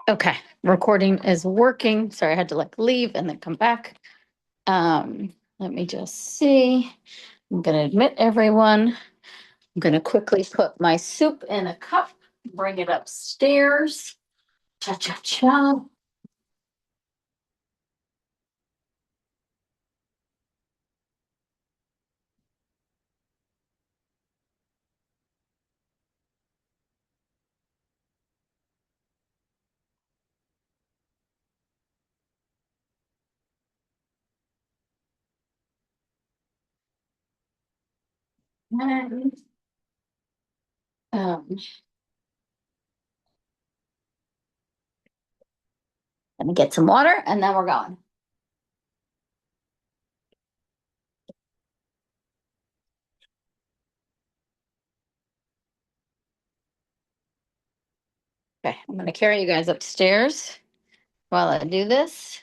Okay, recording is working. Sorry, I had to like leave and then come back. Let me just see. I'm gonna admit everyone. I'm gonna quickly put my soup in a cup, bring it upstairs. Cha cha cha. And, um, let me get some water and then we're going. Okay, I'm gonna carry you guys upstairs while I do this.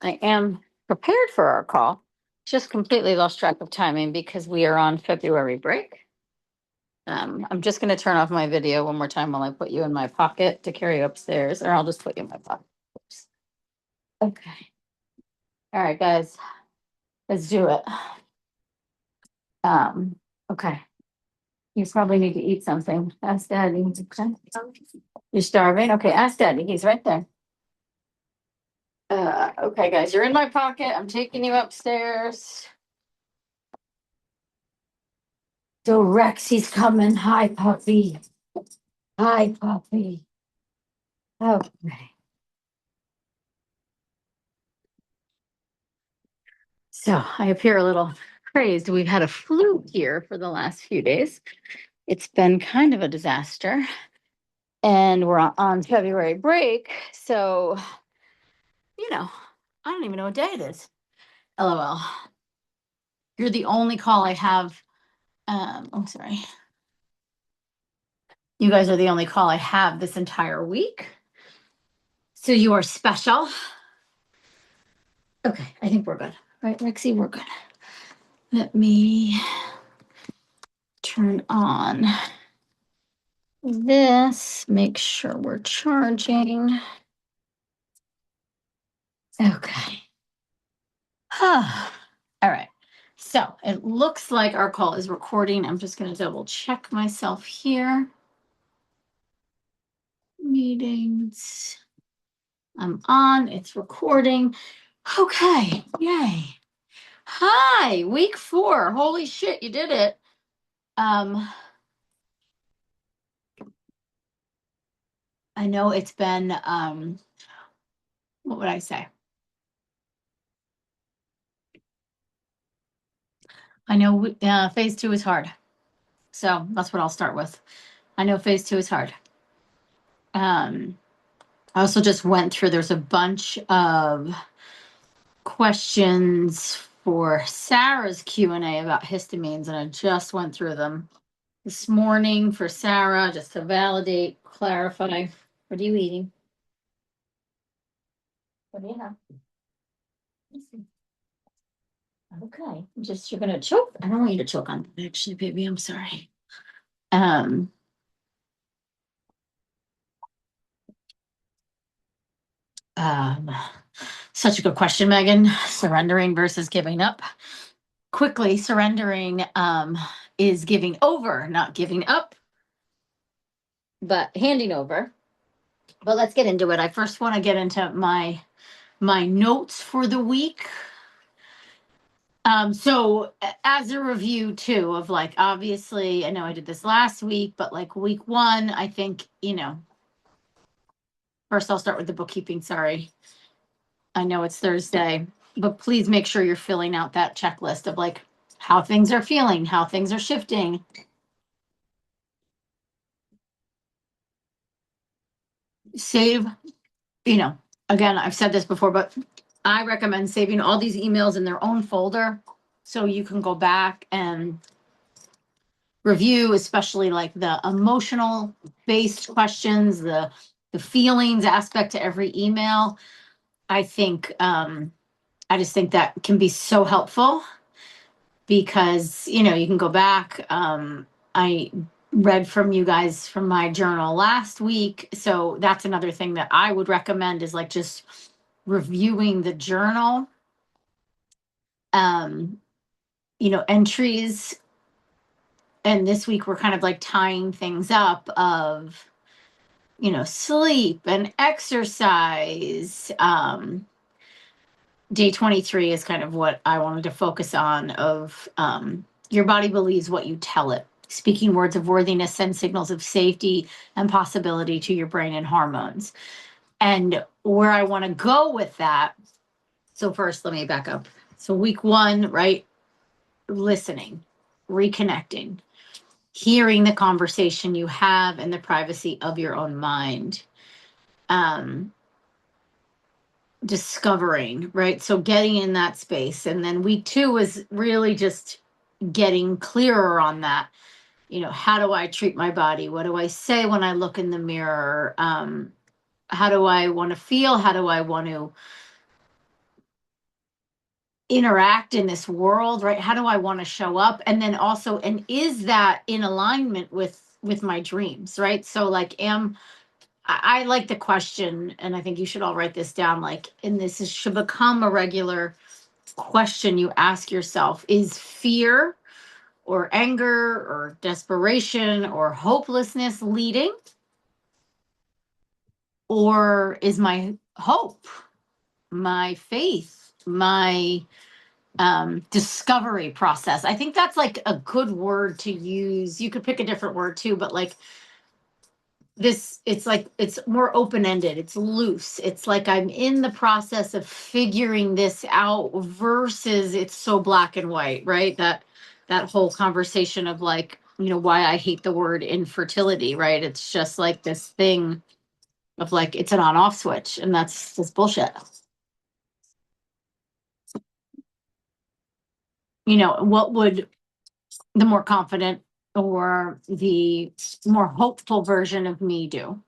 I am prepared for our call. Just completely lost track of timing because we are on February break. I'm just going to turn off my video one more time while I put you in my pocket to carry you upstairs, or I'll just put you in my pocket. Oops. Okay. All right, guys, let's do it. Um, okay. You probably need to eat something. Ask Daddy. Okay. You're starving? Okay, ask Daddy. He's right there. Okay, guys, you're in my pocket. I'm taking you upstairs. So Rexy's coming. Hi, puppy. Hi, puppy. Okay. So I appear a little crazed. We've had a flu here for the last few days. It's been kind of a disaster. And we're on February break. So, I don't even know what day it is. LOL. You're the only call I have. I'm sorry. You guys are the only call I have this entire week. So you are special. Okay, I think we're good. Right, Rexy, we're good. Let me turn on this, make sure we're charging. Okay. All right. So it looks like our call is recording. I'm just going to double check myself here. Meetings. I'm on. It's recording. Okay. Yay. Hi, week 4. Holy shit, you did it. I know it's been what would I say? I know phase 2 is hard. So that's what I'll start with. I know phase 2 is hard. I also just went through, there's a bunch of questions for Sarah's Q&A about histamines, and I just went through them this morning for Sarah, just to validate, clarify. What are you eating? What do you have? Okay, you're gonna choke. I don't want you to choke on that, actually, baby. I'm sorry. Um, um, Such a good question, Megan. Surrendering versus giving up. Quickly, surrendering is giving over, not giving up, but handing over. But let's get into it. I first want to get into my notes for the week. So as a review too of like, obviously, I know I did this last week, but like week 1, I think, first I'll start with the bookkeeping. Sorry. I know it's Thursday, but please make sure you're filling out that checklist of like how things are feeling, how things are shifting. Save, again, I've said this before, but I recommend saving all these emails in their own folder so you can go back and review, especially like the emotional based questions, the feelings aspect to every email. I think I just think that can be so helpful because you can go back. I read from you guys from my journal last week. So that's another thing that I would recommend is like just reviewing the journal. Entries. And this week we're kind of like tying things up of, sleep and exercise. Day 23 is kind of what I wanted to focus on of your body believes what you tell it. Speaking words of worthiness send signals of safety and possibility to your brain and hormones. And where I want to go with that. So first, let me back up. So week 1, right? Listening, reconnecting, hearing the conversation you have in the privacy of your own mind. Discovering, right? So getting in that space. And then week 2 is really just getting clearer on that. How do I treat my body? What do I say when I look in the mirror? How do I want to feel? How do I want to interact in this world, right? How do I want to show up? And then also, and is that in alignment with my dreams, right? So like, I like the question, and I think you should all write this down, like, and should become a regular question you ask yourself. Is fear or anger or desperation or hopelessness leading? Or is my hope, my faith, my discovery process? I think that's like a good word to use. You could pick a different word too, but like this, it's like it's more open-ended, it's loose, it's like I'm in the process of figuring this out versus it's so black and white, right? That whole conversation of like, why I hate the word infertility, right? It's just like this thing of like it's an on-off switch, and that's just bullshit. What would the more confident or the more hopeful version of me do?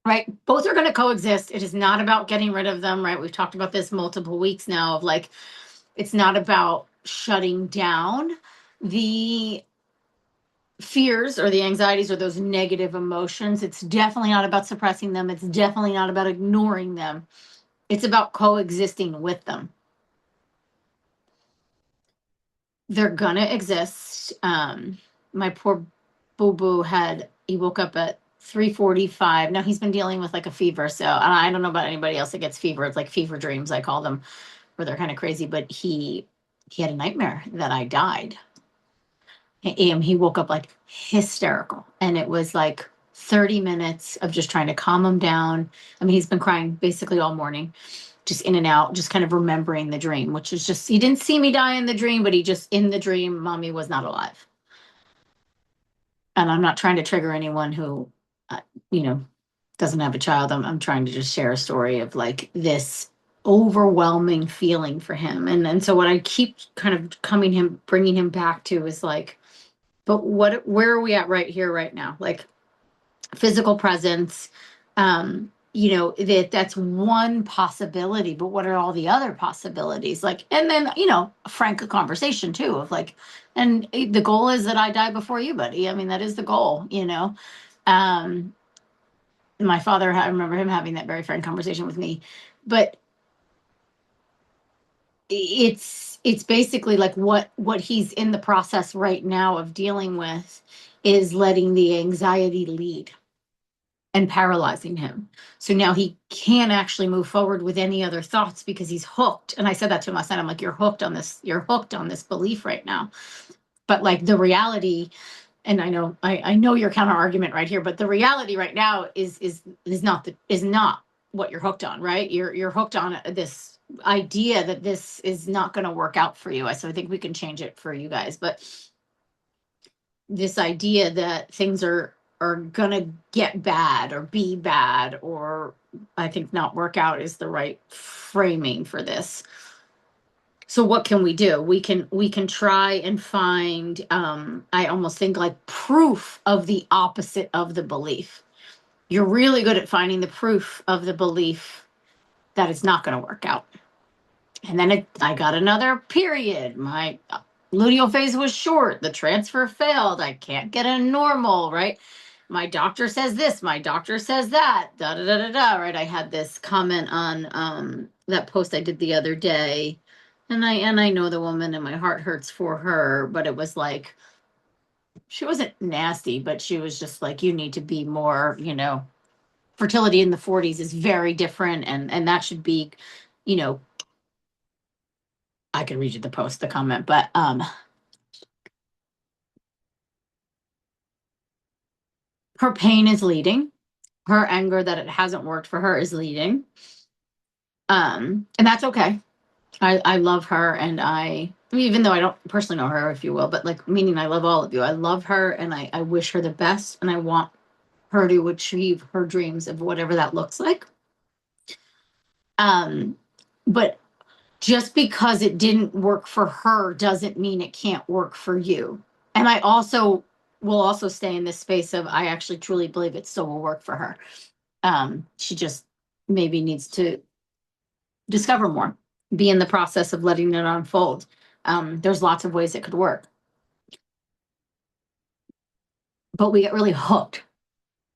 Right? Both are going to coexist. It is not about getting rid of them, right? We've talked about this multiple weeks now of like, it's not about shutting down the fears or the anxieties or those negative emotions. It's definitely not about suppressing them. It's definitely not about ignoring them. It's about coexisting with them. They're gonna exist. My poor boo boo he woke up at 3:45. Now he's been dealing with like a fever. So I don't know about anybody else that gets fever. It's like fever dreams, I call them, where they're kind of crazy. But he had a nightmare that I died. And he woke up like hysterical. And it was like 30 minutes of just trying to calm him down. I mean, he's been crying basically all morning, just in and out, just kind of remembering the dream, which is just, he didn't see me die in the dream, but he just, in the dream, mommy was not alive. And I'm not trying to trigger anyone who, uh, you know, doesn't have a child. I'm trying to just share a story of like this overwhelming feeling for him. And so what I keep kind of bringing him back to is like, but where are we at right here, right now? Like physical presence, that's one possibility, but what are all the other possibilities? Like, and then, a frank conversation too of like, and the goal is that I die before you, buddy. I mean, that is the goal. Um, my father, I remember him having that very frank conversation with me, but it's basically like what he's in the process right now of dealing with is letting the anxiety lead and paralyzing him. So now he can't actually move forward with any other thoughts because he's hooked. And I said that to him last night. I'm like, you're hooked on this belief right now. But like the reality, and I know your counter argument right here, but the reality right now is not what you're hooked on, right? You're hooked on this idea that this is not going to work out for you. So I think we can change it for you guys, but this idea that things are gonna get bad or be bad, or I think not work out is the right framing for this. So what can we do? We can try and find I almost think like proof of the opposite of the belief. You're really good at finding the proof of the belief that it's not going to work out. And then I got another period. My luteal phase was short, the transfer failed, I can't get a normal, right? My doctor says this, my doctor says that, da da da da da, right? I had this comment on that post I did the other day, and I know the woman and my heart hurts for her, but it was like, she wasn't nasty, but she was just like, you need to be more, fertility in the 40s is very different, and that should be, you know, I could read you the post, the comment, but her pain is leading. Her anger that it hasn't worked for her is leading. And that's okay. I love her, and even though I don't personally know her, if you will, but like, meaning I love all of you. I love her, and I wish her the best, and I want her to achieve her dreams of whatever that looks like. But just because it didn't work for her doesn't mean it can't work for you. And I also will also stay in this space of, I actually truly believe it still will work for her. She just maybe needs to discover more, be in the process of letting it unfold. There's lots of ways it could work, but we get really hooked.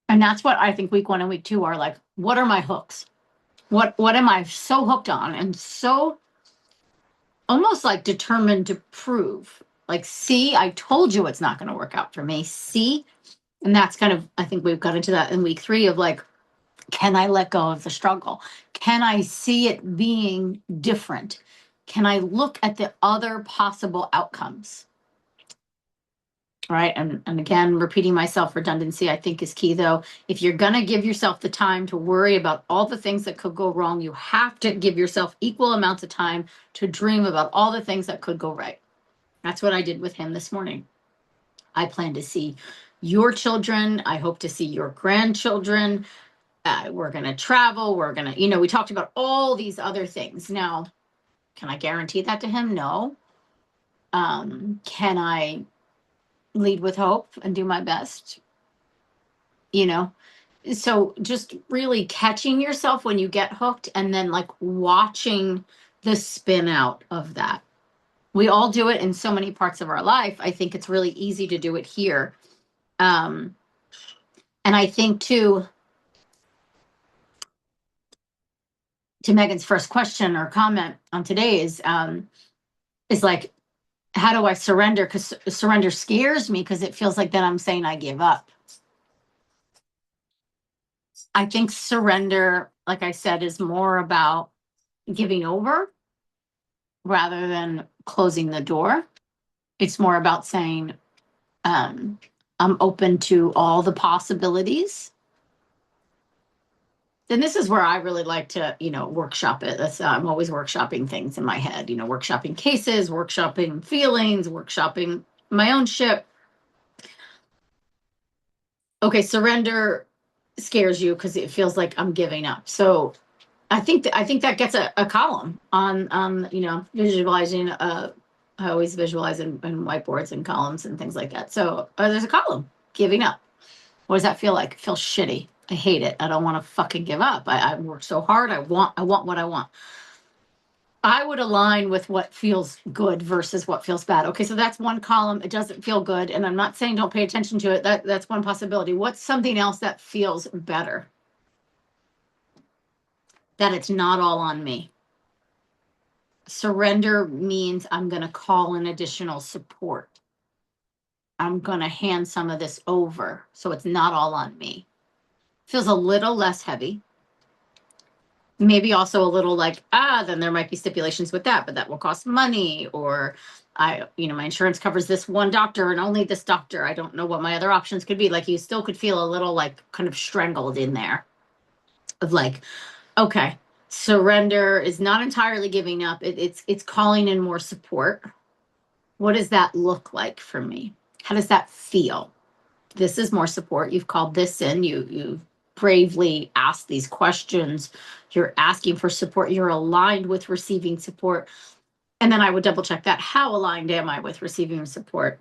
And that's what I think week 1 and week 2 are like. What are my hooks? What am I so hooked on and so almost like determined to prove? Like, see, I told you it's not going to work out for me. See? And that's kind of, I think we've got into that in week 3 of like, can I let go of the struggle? Can I see it being different? Can I look at the other possible outcomes? Right. And again, repeating myself, redundancy, I think, is key, though. If you're going to give yourself the time to worry about all the things that could go wrong, you have to give yourself equal amounts of time to dream about all the things that could go right. That's what I did with him this morning. I plan to see your children. I hope to see your grandchildren. We're going to travel. We're going to, we talked about all these other things. Now, can I guarantee that to him? No. Can I lead with hope and do my best? So just really catching yourself when you get hooked, and then like watching the spin out of that. We all do it in so many parts of our life. I think it's really easy to do it here. And I think to Megan's first question or comment on today is like, how do I surrender? Because surrender scares me, because it feels like then I'm saying I give up. I think surrender, like I said, is more about giving over rather than closing the door. It's more about saying, I'm open to all the possibilities. And this is where I really like to, workshop it. I'm always workshopping things in my head, workshopping cases, workshopping feelings, workshopping my own shit. Okay, surrender scares you because it feels like I'm giving up. So I think that gets a column on visualizing. I always visualize in whiteboards and columns and things like that. So there's a column, giving up. What does that feel like? It feels shitty. I hate it. I don't want to fucking give up. I worked so hard. I want what I want. I would align with what feels good versus what feels bad. Okay, so that's one column. It doesn't feel good. And I'm not saying don't pay attention to it. That's one possibility. What's something else that feels better? That it's not all on me. Surrender means I'm going to call in additional support. I'm going to hand some of this over so it's not all on me. Feels a little less heavy. Maybe also a little like, then there might be stipulations with that, but that will cost money. Or my insurance covers this one doctor and only this doctor. I don't know what my other options could be. Like, you still could feel a little like kind of strangled in there of like, okay, surrender is not entirely giving up. It's calling in more support. What does that look like for me? How does that feel? This is more support. You've called this in. You bravely asked these questions. You're asking for support. You're aligned with receiving support. And then I would double check that. How aligned am I with receiving support?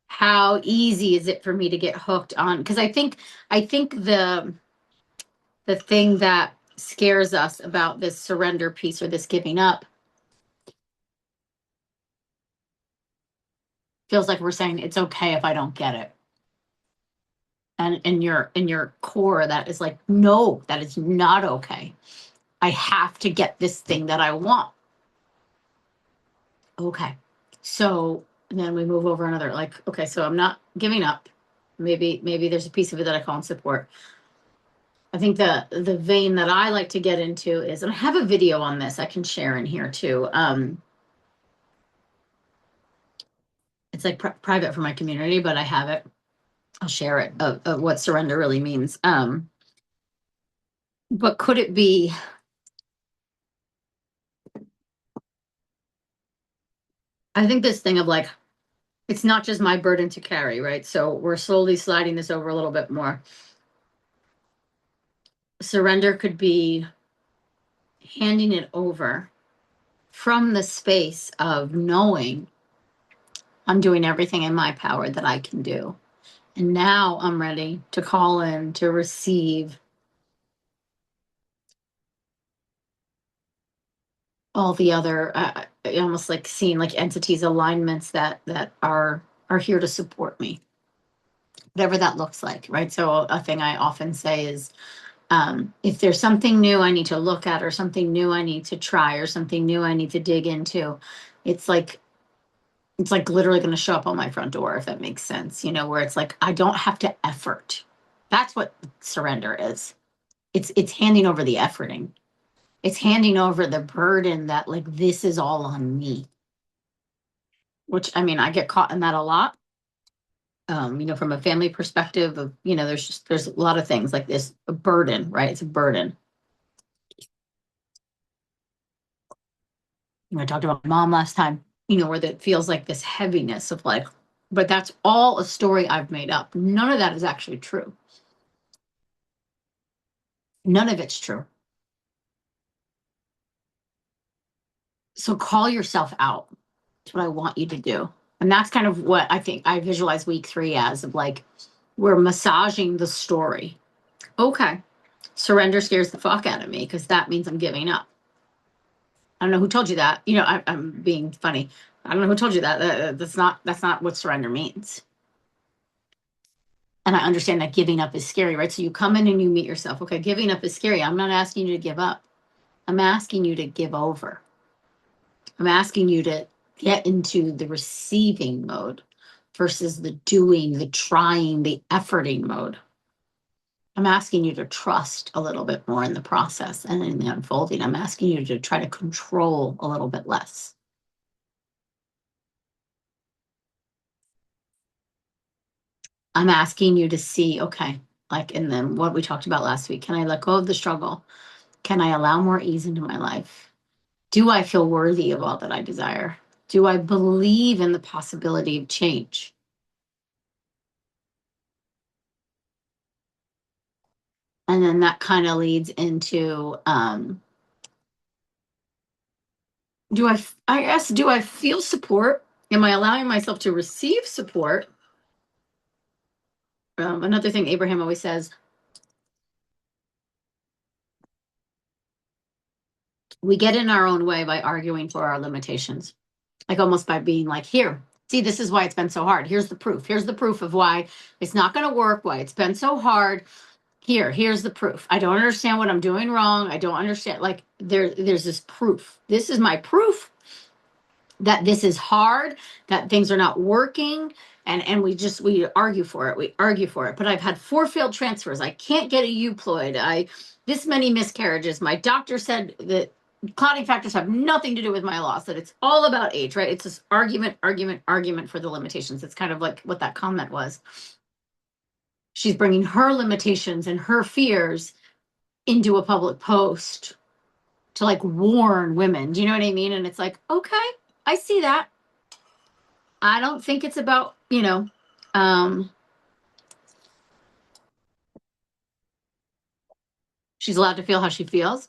How easy is it for me to get hooked on? Because I think the thing that scares us about this surrender piece or this giving up feels like we're saying it's okay if I don't get it. And in your core, that is like, no, that is not okay. I have to get this thing that I want. Okay. So then we move over another, like, okay, so I'm not giving up. Maybe there's a piece of it that I call in support. I think the vein that I like to get into is, and I have a video on this I can share in here too. It's like private for my community, but I have it. I'll share it of what surrender really means. But could it be, I think this thing of like, it's not just my burden to carry, right? So we're slowly sliding this over a little bit more. Surrender could be handing it over from the space of knowing I'm doing everything in my power that I can do. And now I'm ready to call in to receive all the other, almost like seeing like entities, alignments that are here to support me, whatever that looks like, right? So a thing I often say is, if there's something new I need to look at, or something new I need to try, or something new I need to dig into, it's like literally going to show up on my front door, if that makes sense, where it's like, I don't have to effort. That's what surrender is. It's handing over the efforting. It's handing over the burden that like, this is all on me, which, I mean, I get caught in that a lot. From a family perspective of, there's a lot of things like this, a burden, right? It's a burden. I talked about mom last time, where that feels like this heaviness of like, but that's all a story I've made up. None of that is actually true. None of it's true. So call yourself out. That's what I want you to do. And that's kind of what I think I visualize week 3 as, of like, we're massaging the story. Okay. Surrender scares the fuck out of me because that means I'm giving up. I don't know who told you that. I'm being funny. I don't know who told you that. That's not what surrender means. And I understand that giving up is scary, right? So you come in and you meet yourself. Okay, giving up is scary. I'm not asking you to give up. I'm asking you to give over. I'm asking you to get into the receiving mode versus the doing, the trying, the efforting mode. I'm asking you to trust a little bit more in the process and in the unfolding. I'm asking you to try to control a little bit less. I'm asking you to see, okay, like in them, what we talked about last week, can I let go of the struggle? Can I allow more ease into my life? Do I feel worthy of all that I desire? Do I believe in the possibility of change? And then that kind of leads into, do I feel support? Am I allowing myself to receive support? Another thing Abraham always says, we get in our own way by arguing for our limitations, like almost by being like, here, see, this is why it's been so hard. Here's the proof. Here's the proof of why it's not going to work, why it's been so hard. Here's the proof. I don't understand what I'm doing wrong. I don't understand. Like there's this proof. This is my proof that this is hard, that things are not working. And we argue for it. We argue for it. But I've had 4 failed transfers. I can't get a euploid. This many miscarriages. My doctor said that clotting factors have nothing to do with my loss, that it's all about age, right? It's this argument for the limitations. It's kind of like what that comment was. She's bringing her limitations and her fears into a public post to like warn women. Do you know what I mean? And it's like, okay, I see that. I don't think it's about, she's allowed to feel how she feels.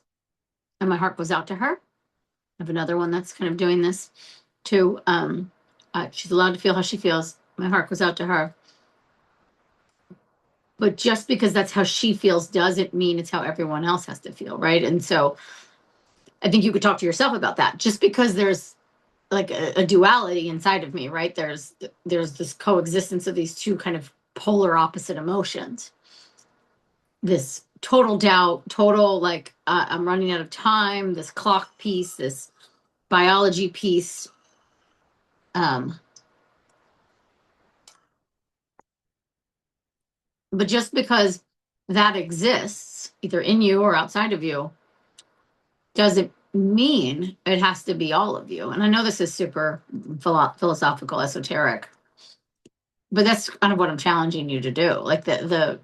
And my heart goes out to her. I have another one that's kind of doing this too. She's allowed to feel how she feels. My heart goes out to her. But just because that's how she feels doesn't mean it's how everyone else has to feel, right? And so I think you could talk to yourself about that. Just because there's like a duality inside of me, right? There's this coexistence of these two kind of polar opposite emotions. This total doubt, total like I'm running out of time, this clock piece, this biology piece. But just because that exists, either in you or outside of you, doesn't mean it has to be all of you. And I know this is super philosophical, esoteric, but that's kind of what I'm challenging you to do. Like the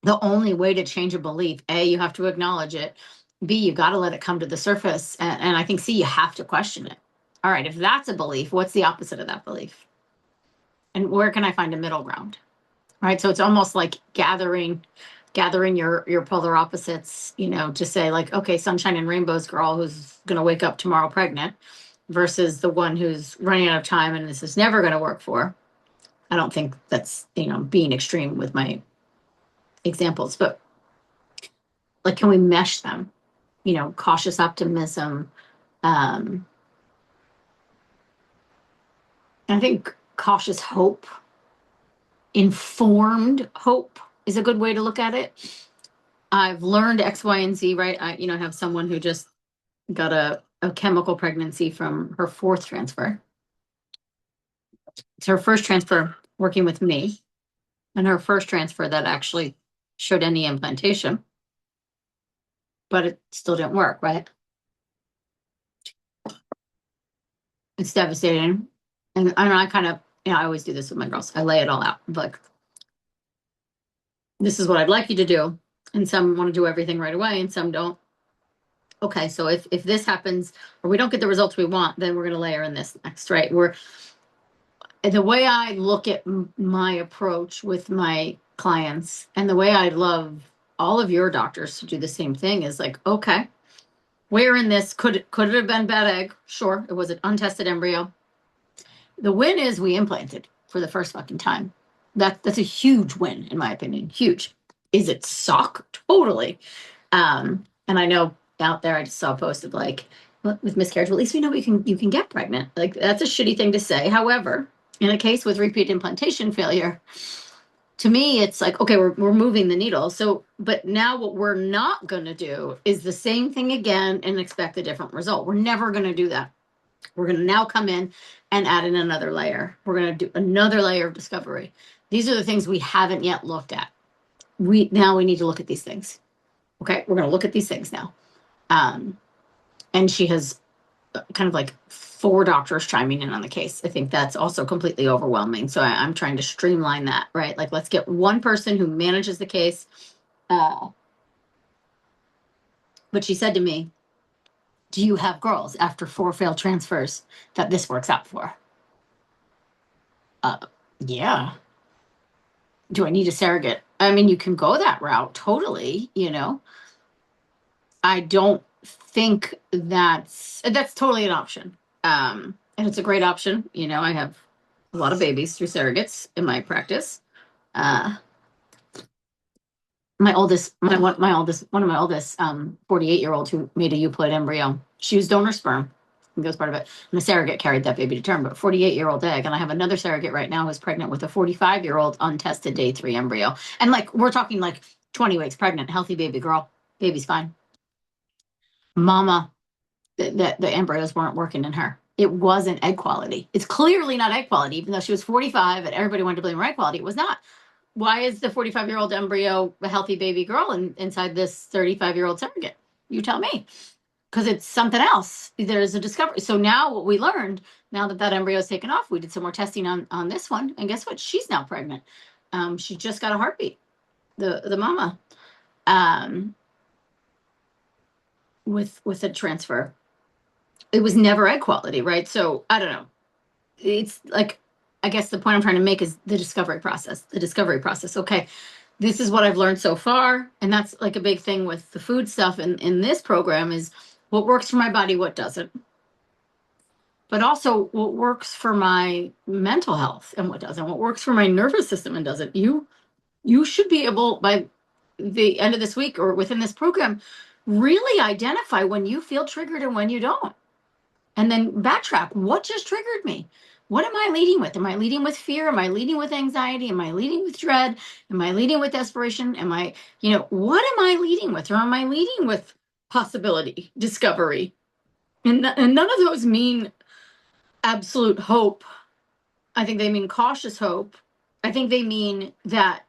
only way to change a belief, A, you have to acknowledge it. B, you got to let it come to the surface. And I think C, you have to question it. All right, if that's a belief, what's the opposite of that belief? And where can I find a middle ground? Right. So it's almost like gathering your polar opposites, you know, to say like, okay, sunshine and rainbows girl who's going to wake up tomorrow pregnant versus the one who's running out of time and this is never going to work for. I don't think that's, you know, being extreme with my examples, but like, can we mesh them? You know, cautious optimism. I think cautious hope, informed hope is a good way to look at it. I've learned X, Y, and Z, right? I, you know, have someone who just got a chemical pregnancy from her fourth transfer. It's her first transfer working with me, and her first transfer that actually showed any implantation, but it still didn't work, right? It's devastating. And I kind of, you know, I always do this with my girls. I lay it all out. Like, this is what I'd like you to do. And some want to do everything right away, and some don't. Okay, so if this happens or we don't get the results we want, then we're going to layer in this next, right? The way I look at my approach with my clients, and the way I'd love all of your doctors to do the same thing, is like, okay, where in this could it have been bad egg? Sure, it was an untested embryo. The win is we implanted for the first fucking time. That's a huge win in my opinion. Huge. Is it suck? Totally. And I know out there I just saw a post of like, with miscarriage, well, at least we know you can get pregnant. Like, that's a shitty thing to say. However, in a case with repeat implantation failure, to me, it's like, okay, we're moving the needle. So, but now what we're not going to do is the same thing again and expect a different result. We're never going to do that. We're going to now come in and add in another layer. We're going to do another layer of discovery. These are the things we haven't yet looked at. Now we need to look at these things. Okay, we're going to look at these things now. And she has kind of like 4 doctors chiming in on the case. I think that's also completely overwhelming. So I'm trying to streamline that, right? Like, let's get one person who manages the case. But she said to me, do you have girls after 4 failed transfers that this works out for? Yeah. Do I need a surrogate? I mean, you can go that route, totally, you know. I don't think that's totally an option. And it's a great option. You know, I have a lot of babies through surrogates in my practice. One of my oldest 48-year-old who made a euploid embryo, she was donor sperm. That was part of it. And the surrogate carried that baby to term, but 48-year-old egg. And I have another surrogate right now who's pregnant with a 45-year-old untested day 3 embryo. And like, we're talking like 20 weeks pregnant, healthy baby girl. Baby's fine. Mama, the embryos weren't working in her. It wasn't egg quality. It's clearly not egg quality, even though she was 45 and everybody wanted to blame her egg quality. It was not. Why is the 45-year-old embryo a healthy baby girl inside this 35-year-old surrogate? You tell me. Because it's something else. There's a discovery. So now what we learned, now that embryo is taken off, we did some more testing on this one. And guess what? She's now pregnant. She just got a heartbeat, the mama, with a transfer. It was never egg quality, right? So I don't know. It's like, I guess the point I'm trying to make is the discovery process. Okay, this is what I've learned so far. And that's like a big thing with the food stuff in this program, is what works for my body, what doesn't. But also what works for my mental health and what doesn't, what works for my nervous system and doesn't. You should be able, by the end of this week or within this program, really identify when you feel triggered and when you don't. And then backtrack. What just triggered me? What am I leading with? Am I leading with fear? Am I leading with anxiety? Am I leading with dread? Am I leading with desperation? Am I, what am I leading with? Or am I leading with possibility, discovery? And none of those mean absolute hope. I think they mean cautious hope. I think they mean that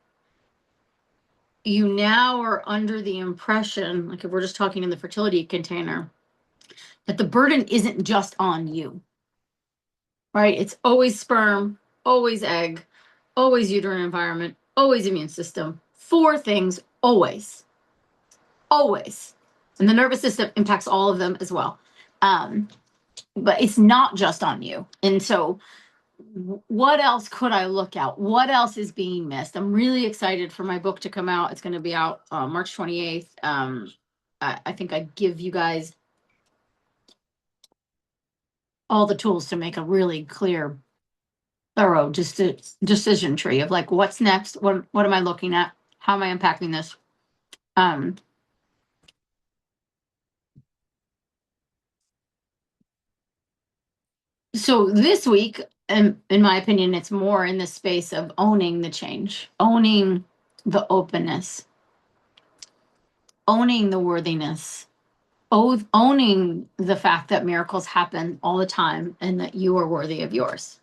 you now are under the impression, like if we're just talking in the fertility container, that the burden isn't just on you, right? It's always sperm, always egg, always uterine environment, always immune system. 4 things, always, always. And the nervous system impacts all of them as well. But it's not just on you. And so what else could I look at? What else is being missed? I'm really excited for my book to come out. It's going to be out March 28th. I think I give you guys all the tools to make a really clear, thorough decision tree of like, what's next? What am I looking at? How am I impacting this? So this week, in my opinion, it's more in the space of owning the change, owning the openness, owning the worthiness, owning the fact that miracles happen all the time and that you are worthy of yours.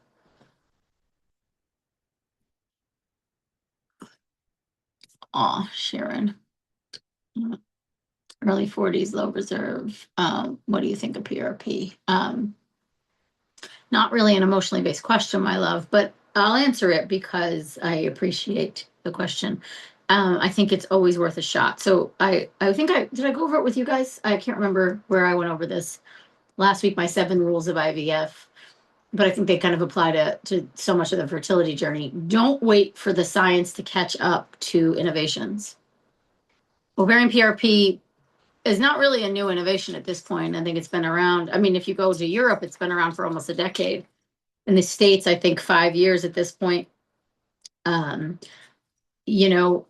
Oh, Sharon. Early 40s, low reserve. What do you think of PRP? Not really an emotionally based question, my love, but I'll answer it because I appreciate the question. I think it's always worth a shot. So I think did I go over it with you guys? I can't remember where I went over this last week, my 7 rules of IVF, but I think they kind of apply to so much of the fertility journey. Don't wait for the science to catch up to innovations. Ovarian PRP is not really a new innovation at this point. I think it's been around. I mean, if you go to Europe, it's been around for almost a decade. In the States, I think 5 years at this point. You know,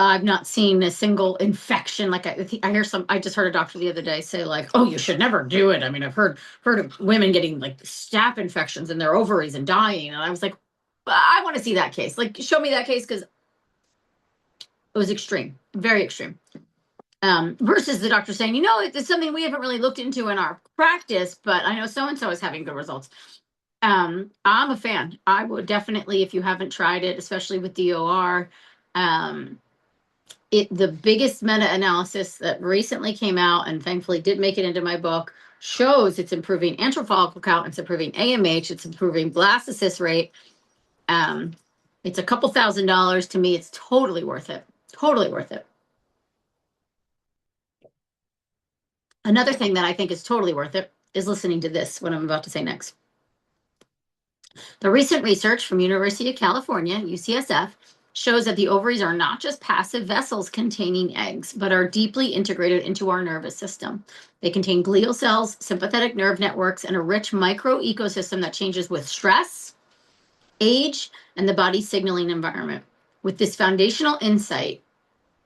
I've not seen a single infection. Like I hear I just heard a doctor the other day say like, oh, you should never do it. I mean, I've heard of women getting like staph infections in their ovaries and dying. And I was like, I want to see that case. Like, show me that case because it was extreme, very extreme. Versus the doctor saying, it's something we haven't really looked into in our practice, but I know so-and-so is having good results. I'm a fan. I would definitely, if you haven't tried it, especially with DOR, the biggest meta-analysis that recently came out and thankfully did make it into my book shows it's improving antral follicle count, it's improving AMH, it's improving blastocyst rate. It's a couple $1,000s. To me, it's totally worth it. Totally worth it. Another thing that I think is totally worth it is listening to this, what I'm about to say next. The recent research from University of California, UCSF, shows that the ovaries are not just passive vessels containing eggs, but are deeply integrated into our nervous system. They contain glial cells, sympathetic nerve networks, and a rich micro-ecosystem that changes with stress, age, and the body's signaling environment. With this foundational insight,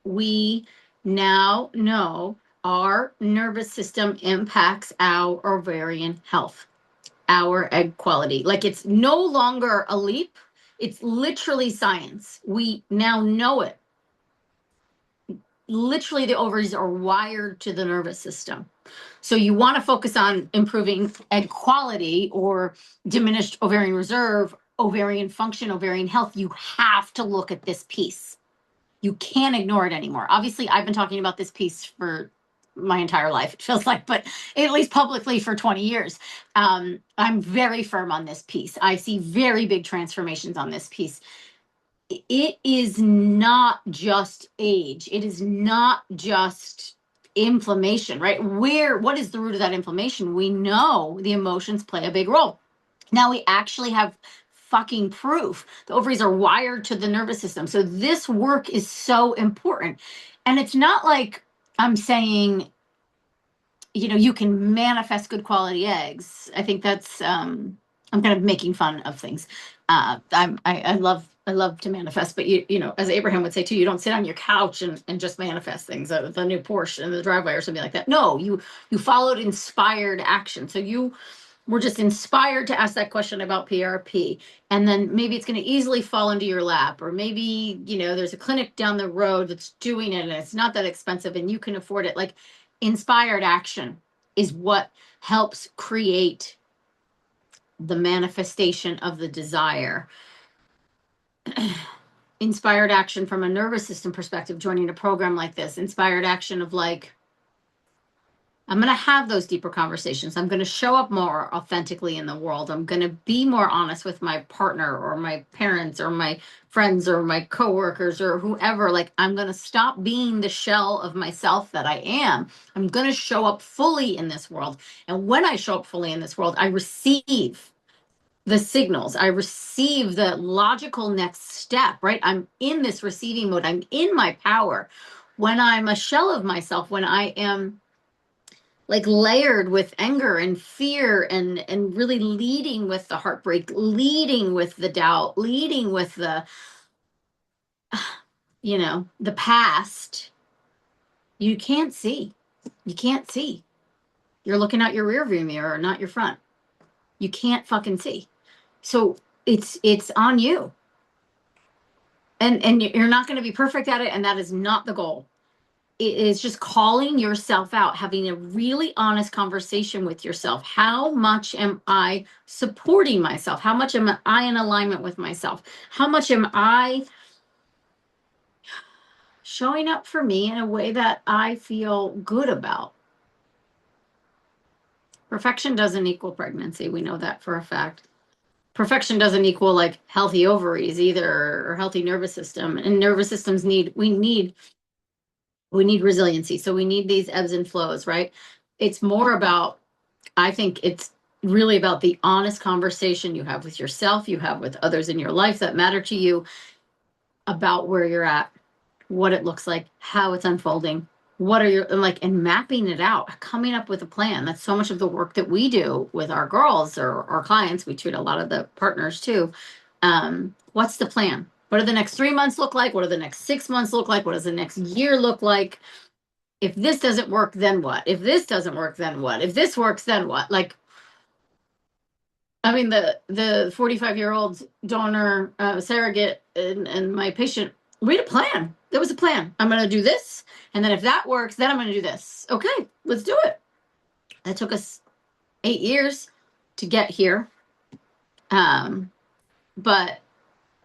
we now know our nervous system impacts our ovarian health, our egg quality. Like, it's no longer a leap. It's literally science. We now know it. Literally, the ovaries are wired to the nervous system. So you want to focus on improving egg quality or diminished ovarian reserve, ovarian function, ovarian health. You have to look at this piece. You can't ignore it anymore. Obviously, I've been talking about this piece for my entire life, it feels like, but at least publicly for 20 years. I'm very firm on this piece. I see very big transformations on this piece. It is not just age. It is not just inflammation, right? What is the root of that inflammation? We know the emotions play a big role. Now we actually have fucking proof. The ovaries are wired to the nervous system. So this work is so important. And it's not like I'm saying, you can manifest good quality eggs. I think that's, I'm kind of making fun of things. I love I love to manifest, but you know, as Abraham would say too, you don't sit on your couch and just manifest things, the new Porsche in the driveway or something like that. No, you followed inspired action. So you were just inspired to ask that question about PRP, and then maybe it's going to easily fall into your lap, or maybe, you know, there's a clinic down the road that's doing it and it's not that expensive and you can afford it. Like, inspired action is what helps create the manifestation of the desire. Inspired action from a nervous system perspective, joining a program like this, inspired action of like, I'm going to have those deeper conversations. I'm going to show up more authentically in the world. I'm going to be more honest with my partner or my parents or my friends or my coworkers or whoever. Like, I'm going to stop being the shell of myself that I am. I'm going to show up fully in this world. And when I show up fully in this world, I receive the signals. I receive the logical next step, right? I'm in this receiving mode. I'm in my power. When I'm a shell of myself, when I am like layered with anger and fear and really leading with the heartbreak, leading with the doubt, leading with the, you know, the past, you can't see. You can't see. You're looking out your rear view mirror, not your front. You can't fucking see. So it's on you. And you're not going to be perfect at it, and that is not the goal. It is just calling yourself out, having a really honest conversation with yourself. How much am I supporting myself? How much am I in alignment with myself? How much am I showing up for me in a way that I feel good about? Perfection doesn't equal pregnancy. We know that for a fact. Perfection doesn't equal like healthy ovaries either, or healthy nervous system. And nervous systems we need resiliency. So we need these ebbs and flows, right? It's more about, I think it's really about the honest conversation you have with yourself, you have with others in your life that matter to you, about where you're at, what it looks like, how it's unfolding, what are your, and mapping it out, coming up with a plan. That's so much of the work that we do with our girls or our clients. We treat a lot of the partners too. What's the plan? What do the next 3 months look like? What do the next 6 months look like? What does the next year look like? If this doesn't work, then what? If this doesn't work, then what? If this works, then what? Like, I mean, the 45-year-old donor, surrogate, and my patient, we had a plan. There was a plan. I'm going to do this, and then if that works, then I'm going to do this. Okay, let's do it. That took us 8 years to get here, but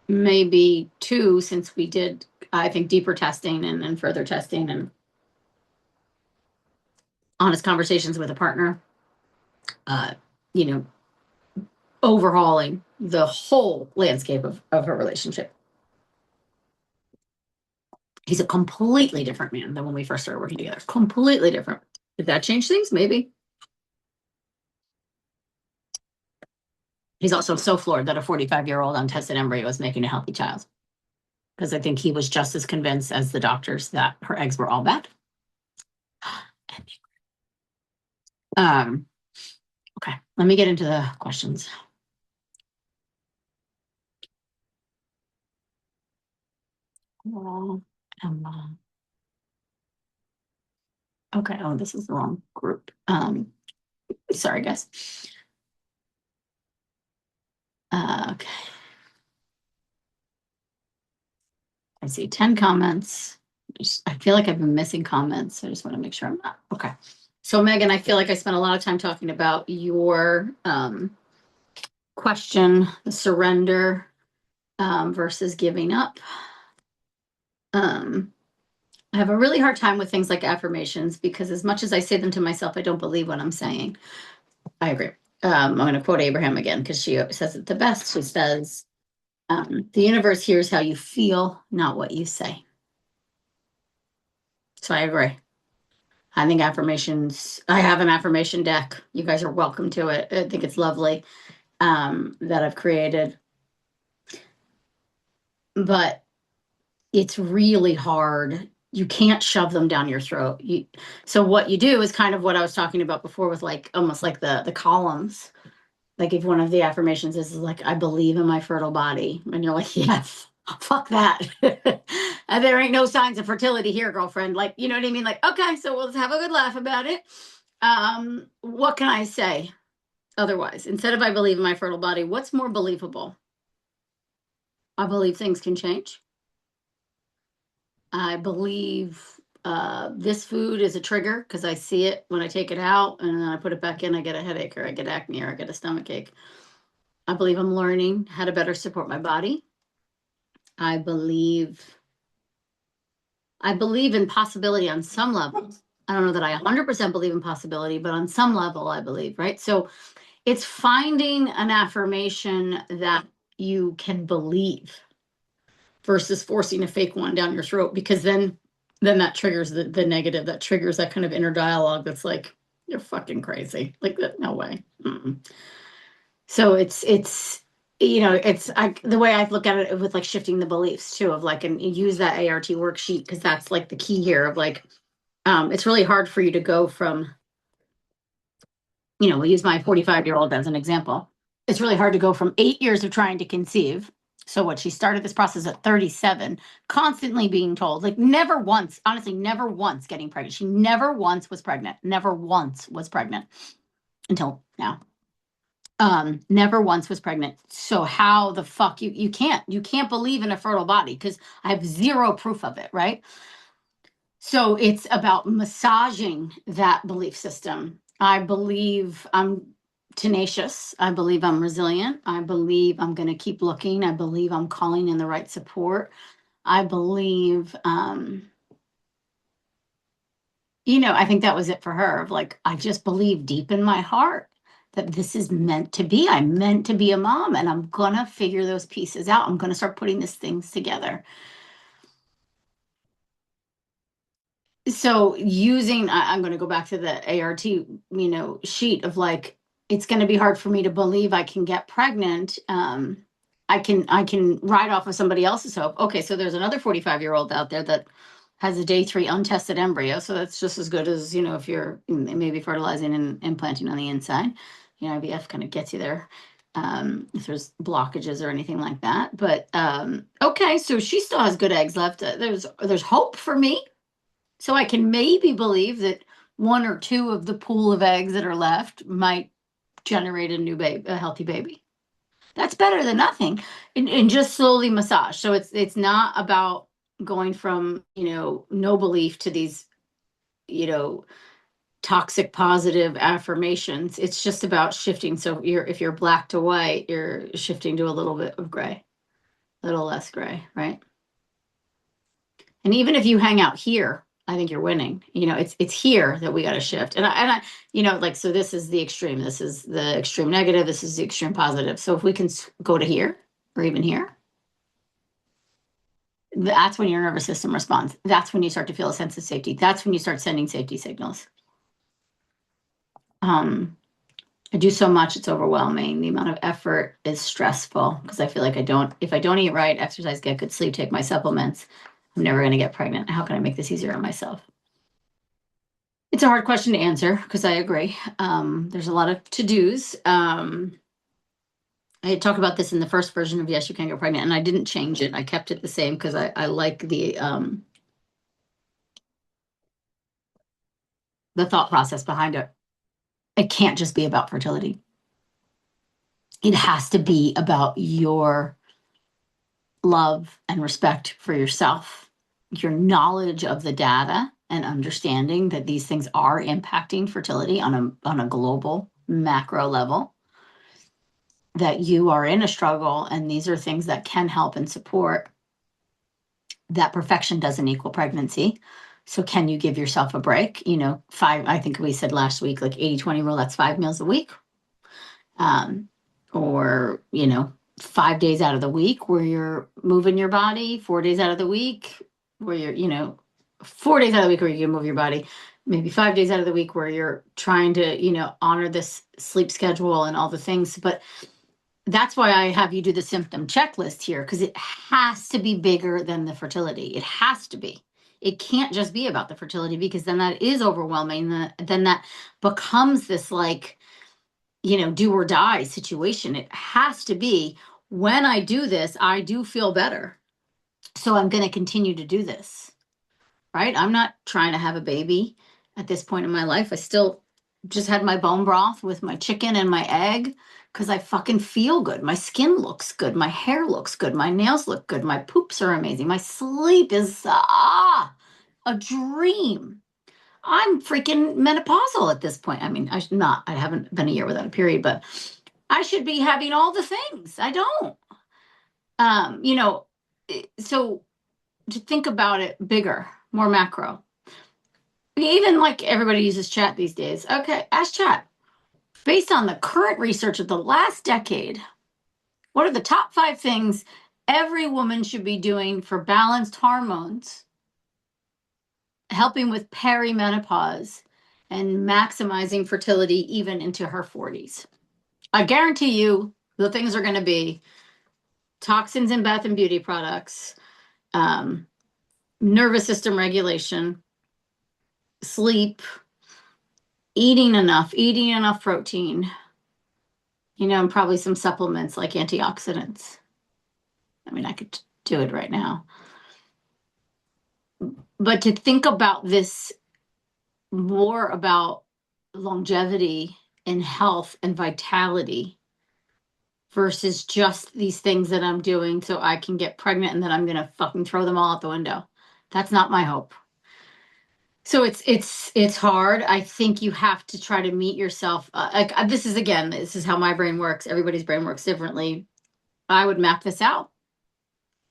maybe 2 since we did, I think, deeper testing and further testing and honest conversations with a partner. You know, overhauling the whole landscape of her relationship. He's a completely different man than when we first started working together. Completely different. Did that change things? Maybe. He's also so floored that a 45-year-old untested embryo is making a healthy child. Because I think he was just as convinced as the doctors that her eggs were all bad. Okay, let me get into the questions. Okay, oh, this is the wrong group. Sorry, guys. Okay. I see 10 comments. I feel like I've been missing comments. I just want to make sure I'm not. Okay. So Megan, I feel like I spent a lot of time talking about your question, surrender versus giving up. I have a really hard time with things like affirmations because as much as I say them to myself, I don't believe what I'm saying. I agree. I'm going to quote Abraham again because she says it the best. She says, the universe hears how you feel, not what you say. So I agree. I think affirmations, I have an affirmation deck. You guys are welcome to it. I think it's lovely that I've created. But it's really hard. You can't shove them down your throat. So what you do is kind of what I was talking about before with like almost like the columns. Like if one of the affirmations is like, I believe in my fertile body. And you're like, yes, Fuck that. There ain't no signs of fertility here, girlfriend. Like, you know what I mean? Like, okay, so we'll have a good laugh about it. What can I say otherwise? Instead of I believe in my fertile body, what's more believable? I believe things can change. I believe this food is a trigger because I see it when I take it out and then I put it back in, I get a headache or I get acne or I get a stomach ache. I believe I'm learning how to better support my body. I believe in possibility on some levels. I don't know that I 100% believe in possibility, but on some level, I believe, right? So it's finding an affirmation that you can believe versus forcing a fake one down your throat, because then that triggers the negative, that triggers that kind of inner dialogue that's like, you're fucking crazy. Like that, no way. Mm-mm. So it's it's the way I look at it with like shifting the beliefs too, of like, and use that ART worksheet because that's like the key here of like, it's really hard for you to go from, we'll use my 45-year-old as an example. It's really hard to go from 8 years of trying to conceive. So what, she started this process at 37, constantly being told, like never once, honestly, never once getting pregnant. She never once was pregnant, never once was pregnant until now. Never once was pregnant. So how the fuck you can't believe in a fertile body because I have zero proof of it, right? So it's about massaging that belief system. I believe I'm tenacious. I believe I'm resilient. I believe I'm going to keep looking. I believe I'm calling in the right support. I believe, I think that was it for her. Of like, I just believe deep in my heart that this is meant to be. I'm meant to be a mom and I'm going to figure those pieces out. I'm going to start putting these things together. So I'm going to go back to the ART, sheet of like, it's going to be hard for me to believe I can get pregnant. I can ride off of somebody else's hope. Okay, so there's another 45-year-old out there that has a day 3 untested embryo. So that's just as good as, if you're maybe fertilizing and implanting on the inside. IVF kind of gets you there. If there's blockages or anything like that. But okay, so she still has good eggs left. There's hope for me. So I can maybe believe that 1 or 2 of the pool of eggs that are left might generate a healthy baby. That's better than nothing. And just slowly massage. So it's not about going from, no belief to these, toxic positive affirmations. It's just about shifting. So if you're black to white, you're shifting to a little bit of gray, a little less gray, right? And even if you hang out here, I think you're winning. It's here that we got to shift. And I, like, so this is the extreme. This is the extreme negative. This is the extreme positive. So if we can go to here or even here, that's when your nervous system responds. That's when you start to feel a sense of safety. That's when you start sending safety signals. I do so much, it's overwhelming. The amount of effort is stressful because I feel like if I don't eat right, exercise, get good sleep, take my supplements, I'm never going to get pregnant. How can I make this easier on myself? It's a hard question to answer because I agree. There's a lot of to-dos. I had talked about this in the first version of Yes, You Can Get Pregnant, and I didn't change it. I kept it the same because I like the thought process behind it. It can't just be about fertility. It has to be about your love and respect for yourself, your knowledge of the data, and understanding that these things are impacting fertility on a global macro level, that you are in a struggle and these are things that can help and support, that perfection doesn't equal pregnancy. So can you give yourself a break? I think we said last week, like 80-20 rule, that's 5 meals a week. Or 5 days out of the week where you're moving your body, 4 days out of the week where you're 4 days out of the week where you can move your body, maybe 5 days out of the week where you're trying to honor this sleep schedule and all the things. But that's why I have you do the symptom checklist here, because it has to be bigger than the fertility. It has to be. It can't just be about the fertility, because then that is overwhelming. Then that becomes this like, do or die situation. It has to be, when I do this, I do feel better. So I'm going to continue to do this, right? I'm not trying to have a baby at this point in my life. I still just had my bone broth with my chicken and my egg because I fucking feel good. My skin looks good. My hair looks good. My nails look good. My poops are amazing. My sleep is a dream. I'm freaking menopausal at this point. I mean, I haven't been a year without a period, but I should be having all the things. I don't. You know, so to think about it bigger, more macro. Even like everybody uses chat these days. Okay, ask chat. Based on the current research of the last decade, what are the top 5 things every woman should be doing for balanced hormones, helping with perimenopause, and maximizing fertility even into her 40s? I guarantee you the things are going to be toxins in bath and beauty products, nervous system regulation, sleep, eating enough protein, and probably some supplements like antioxidants. I mean, I could do it right now. But to think about this more about longevity and health and vitality versus just these things that I'm doing so I can get pregnant and then I'm going to fucking throw them all out the window. That's not my hope. So it's hard. I think you have to try to meet yourself. This is how my brain works. Everybody's brain works differently. I would map this out.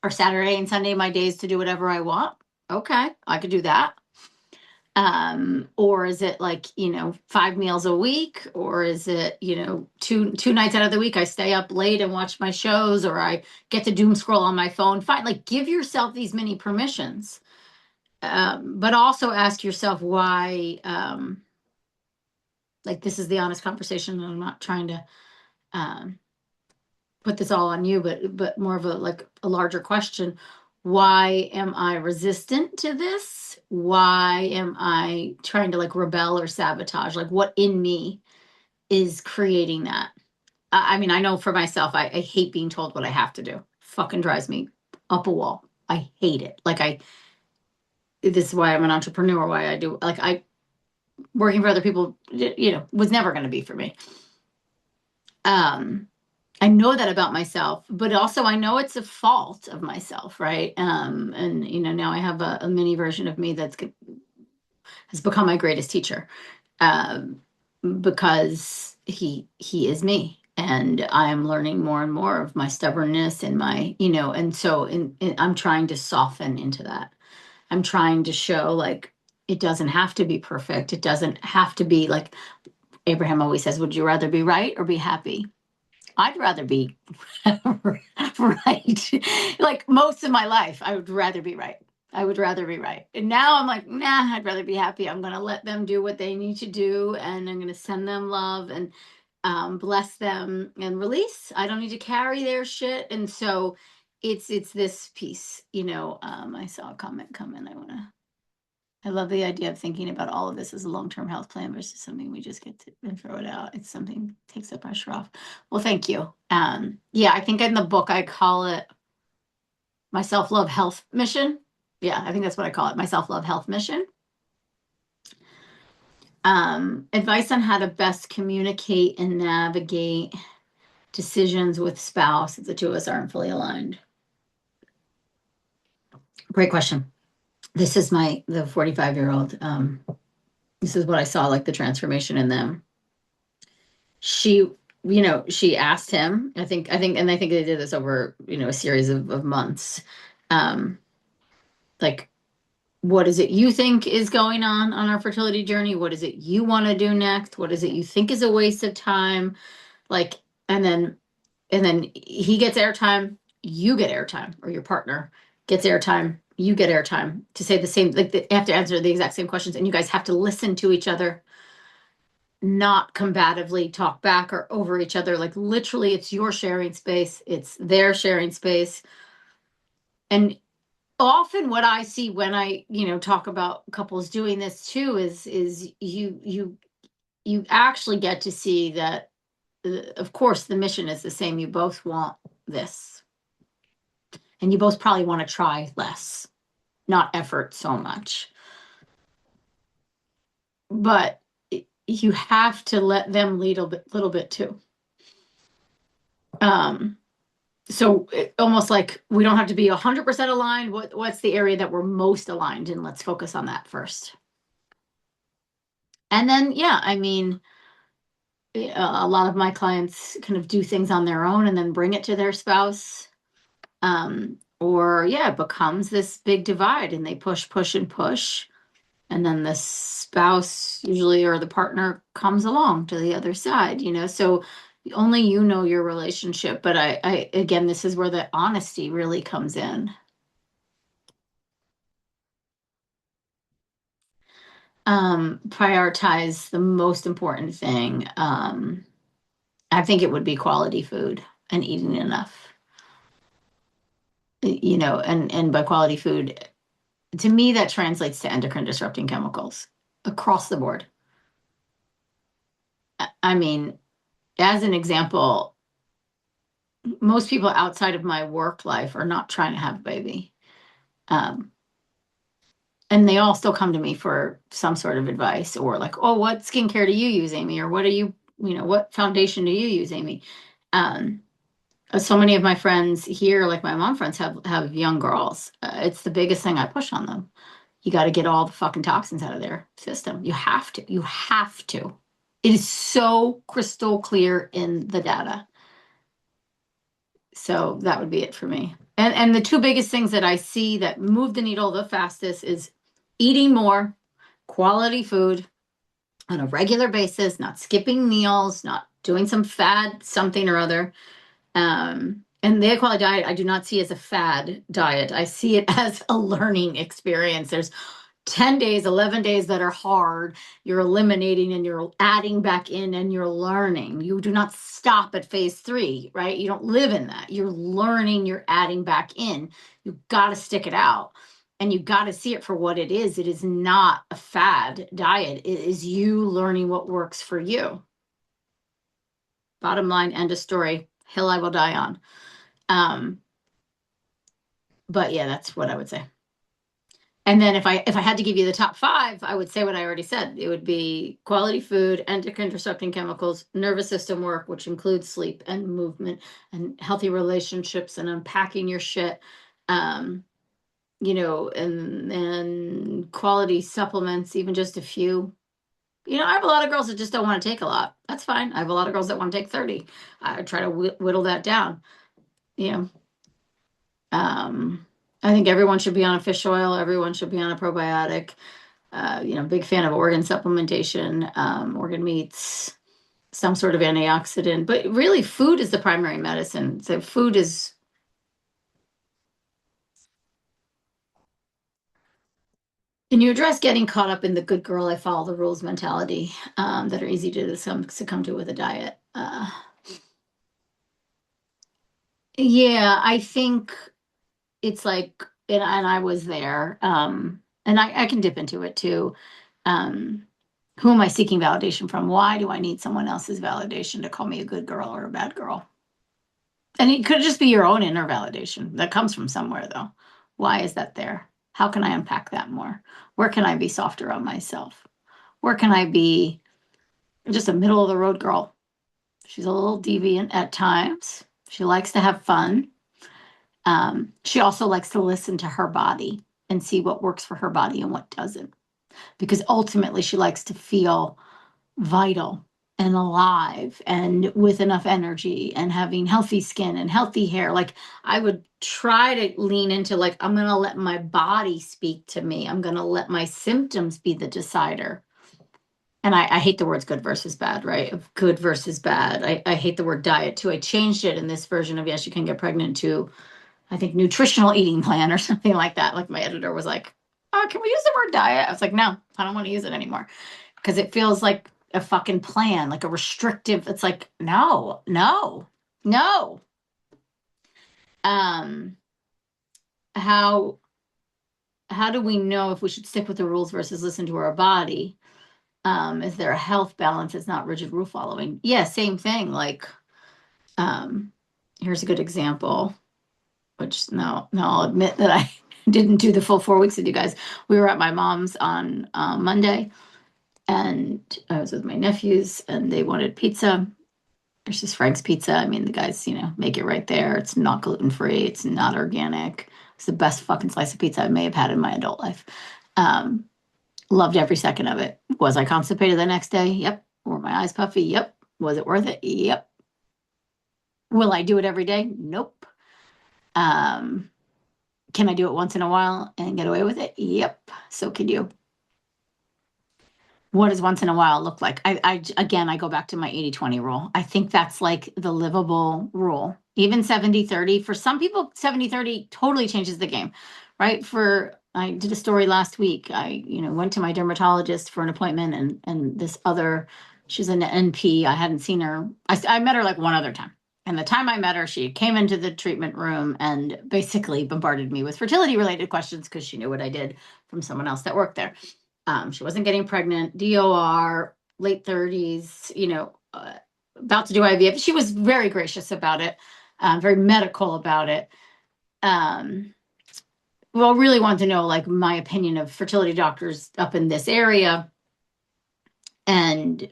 Are Saturday and Sunday my days to do whatever I want? Okay, I could do that. Or is it like, 5 meals a week? Or is it, two nights out of the week I stay up late and watch my shows, or I get to doom scroll on my phone? Fine, like give yourself these mini permissions. But also ask yourself why, like this is the honest conversation, and I'm not trying to put this all on you, but more of a larger question. Why am I resistant to this? Why am I trying to rebel or sabotage? Like what in me is creating that? I mean, I know for myself, I hate being told what I have to do. Fucking drives me up a wall. I hate it. This is why I'm an entrepreneur, why I do, working for other people, was never going to be for me. I know that about myself, but also I know it's a fault of myself, right? And now I have a mini version of me has become my greatest teacher, because he is me, and I'm learning more and more of my stubbornness and my, and so I'm trying to soften into that. I'm trying to show it doesn't have to be perfect. It doesn't have to be like Abraham always says, would you rather be right or be happy? I'd rather be right. Like most of my life, I would rather be right. I would rather be right. And now I'm like, nah, I'd rather be happy. I'm going to let them do what they need to do. And I'm going to send them love and bless them and release. I don't need to carry their shit. And so it's this piece, I saw a comment come in. I love the idea of thinking about all of this as a long-term health plan versus something we just get to and throw it out. It's something that takes the pressure off. Well, thank you. Yeah, I think in the book I call it my self-love health mission. Yeah, I think that's what I call it, my self-love health mission. Advice on how to best communicate and navigate decisions with spouse if the two of us aren't fully aligned. Great question. This is the 45-year-old. This is what I saw, the transformation in them. She asked him, I think they did this over, a series of months. What is it you think is going on our fertility journey? What is it you want to do next? What is it you think is a waste of time? And then he gets airtime, you get airtime, or your partner gets airtime, you get airtime to say the same, they have to answer the exact same questions, and you guys have to listen to each other, not combatively talk back or over each other. Literally, it's your sharing space, it's their sharing space. And often what I see when I, talk about couples doing this too is you actually get to see that, of course, the mission is the same. You both want this. And you both probably want to try less, not effort so much. But you have to let them lead a little bit too. So almost like we don't have to be 100% aligned. What's the area that we're most aligned in? Let's focus on that first. And then, yeah, I mean, a lot of my clients kind of do things on their own and then bring it to their spouse. Or yeah, it becomes this big divide and they push, push, and push. And then the spouse usually or the partner comes along to the other side, so only you know your relationship. But I again, this is where the honesty really comes in. Prioritize the most important thing. I think it would be quality food and eating enough. And by quality food, to me, that translates to endocrine disrupting chemicals across the board. I mean, as an example, most people outside of my work life are not trying to have a baby. And they all still come to me for some sort of advice or like, oh, what skincare do you use, Amy? Or what foundation do you use, Amy? So many of my friends here, like my mom friends, have young girls. It's the biggest thing I push on them. You got to get all the fucking toxins out of their system. You have to. You have to. It is so crystal clear in the data. So that would be it for me. And the two biggest things that I see that move the needle the fastest is eating more quality food on a regular basis, not skipping meals, not doing some fad something or other. And the quality diet, I do not see as a fad diet. I see it as a learning experience. There's 10 days, 11 days that are hard. You're eliminating and you're adding back in and you're learning. You do not stop at phase 3, right? You don't live in that. You're learning, you're adding back in. You've got to stick it out and you've got to see it for what it is. It is not a fad diet. It is you learning what works for you. Bottom line, end of story. Hill I will die on. But yeah, that's what I would say. And then if I had to give you the top 5, I would say what I already said. It would be quality food, endocrine disrupting chemicals, nervous system work, which includes sleep and movement and healthy relationships and unpacking your shit. And then quality supplements, even just a few. I have a lot of girls that just don't want to take a lot. That's fine. I have a lot of girls that want to take 30. I try to whittle that down. I think everyone should be on a fish oil. Everyone should be on a probiotic. Big fan of organ supplementation, organ meats, some sort of antioxidant. But really, food is the primary medicine. So food is. Can you address getting caught up in the good girl, I follow the rules mentality that are easy to succumb to with a diet? Yeah, I think it's like, and I was there, and I can dip into it too. Who am I seeking validation from? Why do I need someone else's validation to call me a good girl or a bad girl? And it could just be your own inner validation that comes from somewhere, though. Why is that there? How can I unpack that more? Where can I be softer on myself? Where can I be just a middle of the road girl? She's a little deviant at times. She likes to have fun. She also likes to listen to her body and see what works for her body and what doesn't. Because ultimately, she likes to feel vital and alive and with enough energy and having healthy skin and healthy hair. Like I would try to lean into like, I'm going to let my body speak to me. I'm going to let my symptoms be the decider. And I hate the words good versus bad, right? Of good versus bad. I hate the word diet too. I changed it in this version of Yes, You Can Get Pregnant to, I think, nutritional eating plan or something like that. Like my editor was like, oh, can we use the word diet? I was like, no, I don't want to use it anymore. Because it feels like a fucking plan, like a restrictive. It's like, no, no, no. How do we know if we should stick with the rules versus listen to our body? Is there a health balance? It's not rigid rule following. Yeah, same thing. Like, here's a good example. which no, I'll admit that I didn't do the full 4 weeks with you guys. We were at my mom's on Monday, and I was with my nephews, and they wanted pizza. It's just Frank's Pizza. I mean, the guys, make it right there. It's not gluten-free. It's not organic. It's the best fucking slice of pizza I may have had in my adult life. Um, Loved every second of it. Was I constipated the next day? Yep. Were my eyes puffy? Yep. Was it worth it? Yep. Will I do it every day? Nope. Um, can I do it once in a while and get away with it? Yep. So can you. What does once in a while look like? Again, I go back to my 80-20 rule. I think that's like the livable rule. Even 70-30, for some people, 70-30 totally changes the game, right? I did a story last week. I, went to my dermatologist for an appointment, and this other, she's an NP. I hadn't seen her. I met her like one other time. And the time I met her, she came into the treatment room and basically bombarded me with fertility related questions because she knew what I did from someone else that worked there. She wasn't getting pregnant, DOR, late 30s, about to do IVF. She was very gracious about it, very medical about it. Well, really wanted to know like my opinion of fertility doctors up in this area. And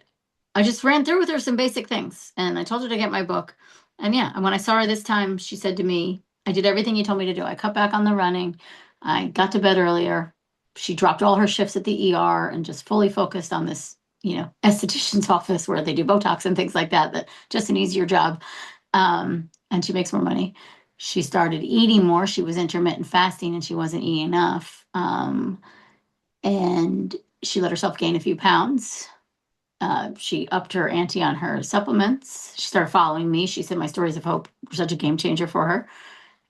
I just ran through with her some basic things, and I told her to get my book. And yeah, and when I saw her this time, she said to me, I did everything you told me to do. I cut back on the running. I got to bed earlier. She dropped all her shifts at the ER and just fully focused on this, esthetician's office where they do Botox and things like that, that just an easier job. And she makes more money. She started eating more. She was intermittent fasting and she wasn't eating enough. And she let herself gain a few pounds. She upped her ante on her supplements. She started following me. She said my stories of hope were such a game changer for her.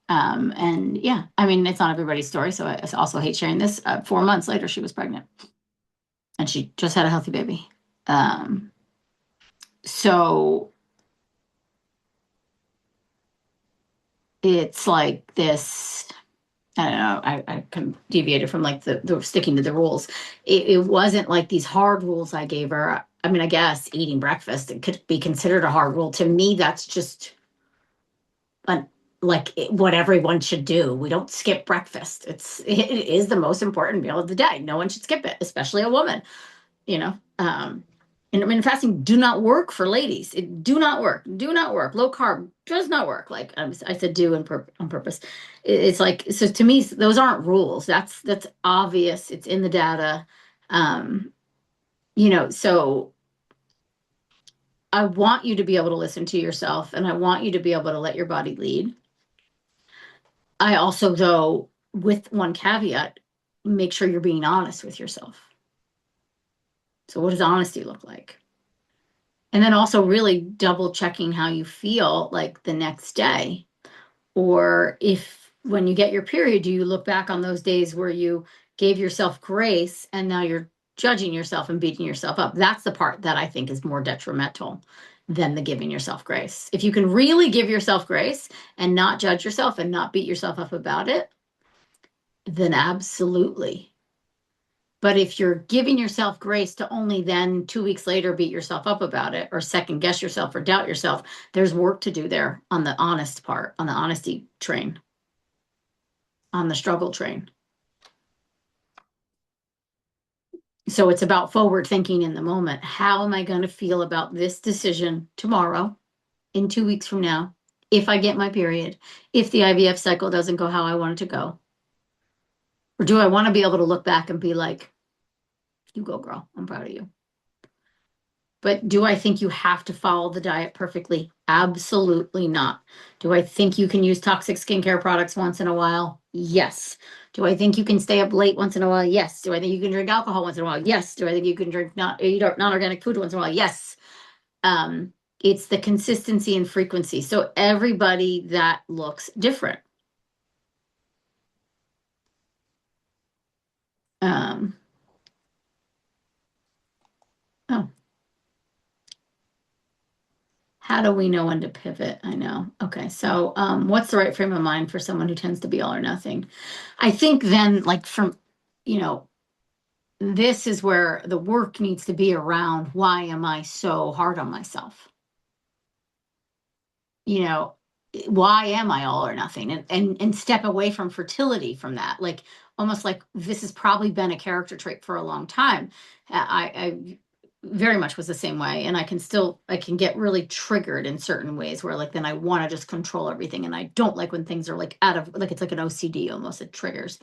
And yeah, I mean, it's not everybody's story, so I also hate sharing this. 4 months later, she was pregnant, and she just had a healthy baby. So it's like this. I don't know. I kind of deviated from like the sticking to the rules. It wasn't like these hard rules I gave her. I mean, I guess eating breakfast, it could be considered a hard rule. To me, that's just what everyone should do. We don't skip breakfast. It is the most important meal of the day. No one should skip it, especially a woman. You know, intermittent fasting do not work for ladies. It do not work. Do not work. Low carb does not work. Like I said, do on purpose. It's like, so to me, those aren't rules. That's obvious. It's in the data. So I want you to be able to listen to yourself, and I want you to be able to let your body lead. I also, though, with one caveat, make sure you're being honest with yourself. So what does honesty look like? And then also really double checking how you feel like the next day. Or if when you get your period, do you look back on those days where you gave yourself grace and now you're judging yourself and beating yourself up? That's the part that I think is more detrimental than the giving yourself grace. If you can really give yourself grace and not judge yourself and not beat yourself up about it, then absolutely. But if you're giving yourself grace to only then 2 weeks later beat yourself up about it or second guess yourself or doubt yourself, there's work to do there on the honest part, on the honesty train, on the struggle train. So it's about forward thinking in the moment. How am I going to feel about this decision tomorrow, in 2 weeks from now, if I get my period, if the IVF cycle doesn't go how I want it to go? Or do I want to be able to look back and be like, you go, girl, I'm proud of you. But do I think you have to follow the diet perfectly? Absolutely not. Do I think you can use toxic skincare products once in a while? Yes. Do I think you can stay up late once in a while? Yes. Do I think you can drink alcohol once in a while? Yes. Do I think you can eat non-organic food once in a while? Yes. It's the consistency and frequency. So everybody that looks different. Oh, how do we know when to pivot? I know. Okay. So, what's the right frame of mind for someone who tends to be all or nothing? I think then, like, this is where the work needs to be around why am I so hard on myself? why am I all or nothing? And step away from fertility from that. Like almost like this has probably been a character trait for a long time. I very much was the same way. And I can get really triggered in certain ways where like then I want to just control everything. And I don't like when things are like out of like it's like an OCD almost, it triggers.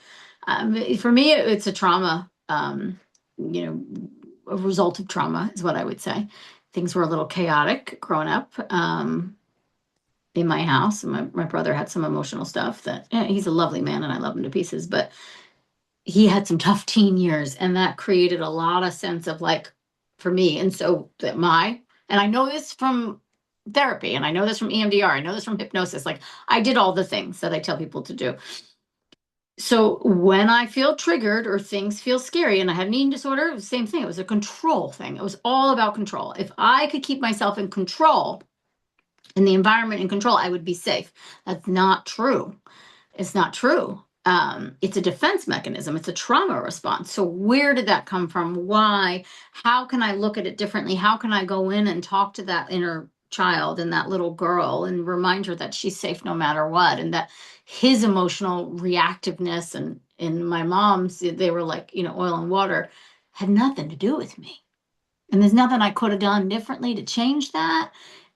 For me, it's a trauma, you know, a result of trauma is what I would say. Things were a little chaotic growing up. In my house. My brother had some emotional stuff that he's a lovely man and I love him to pieces, but he had some tough teen years and that created a lot of sense of like for me. And so that and I know this from therapy and I know this from EMDR, I know this from hypnosis. Like I did all the things that I tell people to do. So when I feel triggered or things feel scary and I had an eating disorder, it was the same thing. It was a control thing. It was all about control. If I could keep myself in control, in the environment and control, I would be safe. That's not true. It's not true. It's a defense mechanism. It's a trauma response. So where did that come from? Why? How can I look at it differently? How can I go in and talk to that inner child and that little girl and remind her that she's safe no matter what, and that his emotional reactiveness and in my mom's, they were like, oil and water, had nothing to do with me. And there's nothing I could have done differently to change that.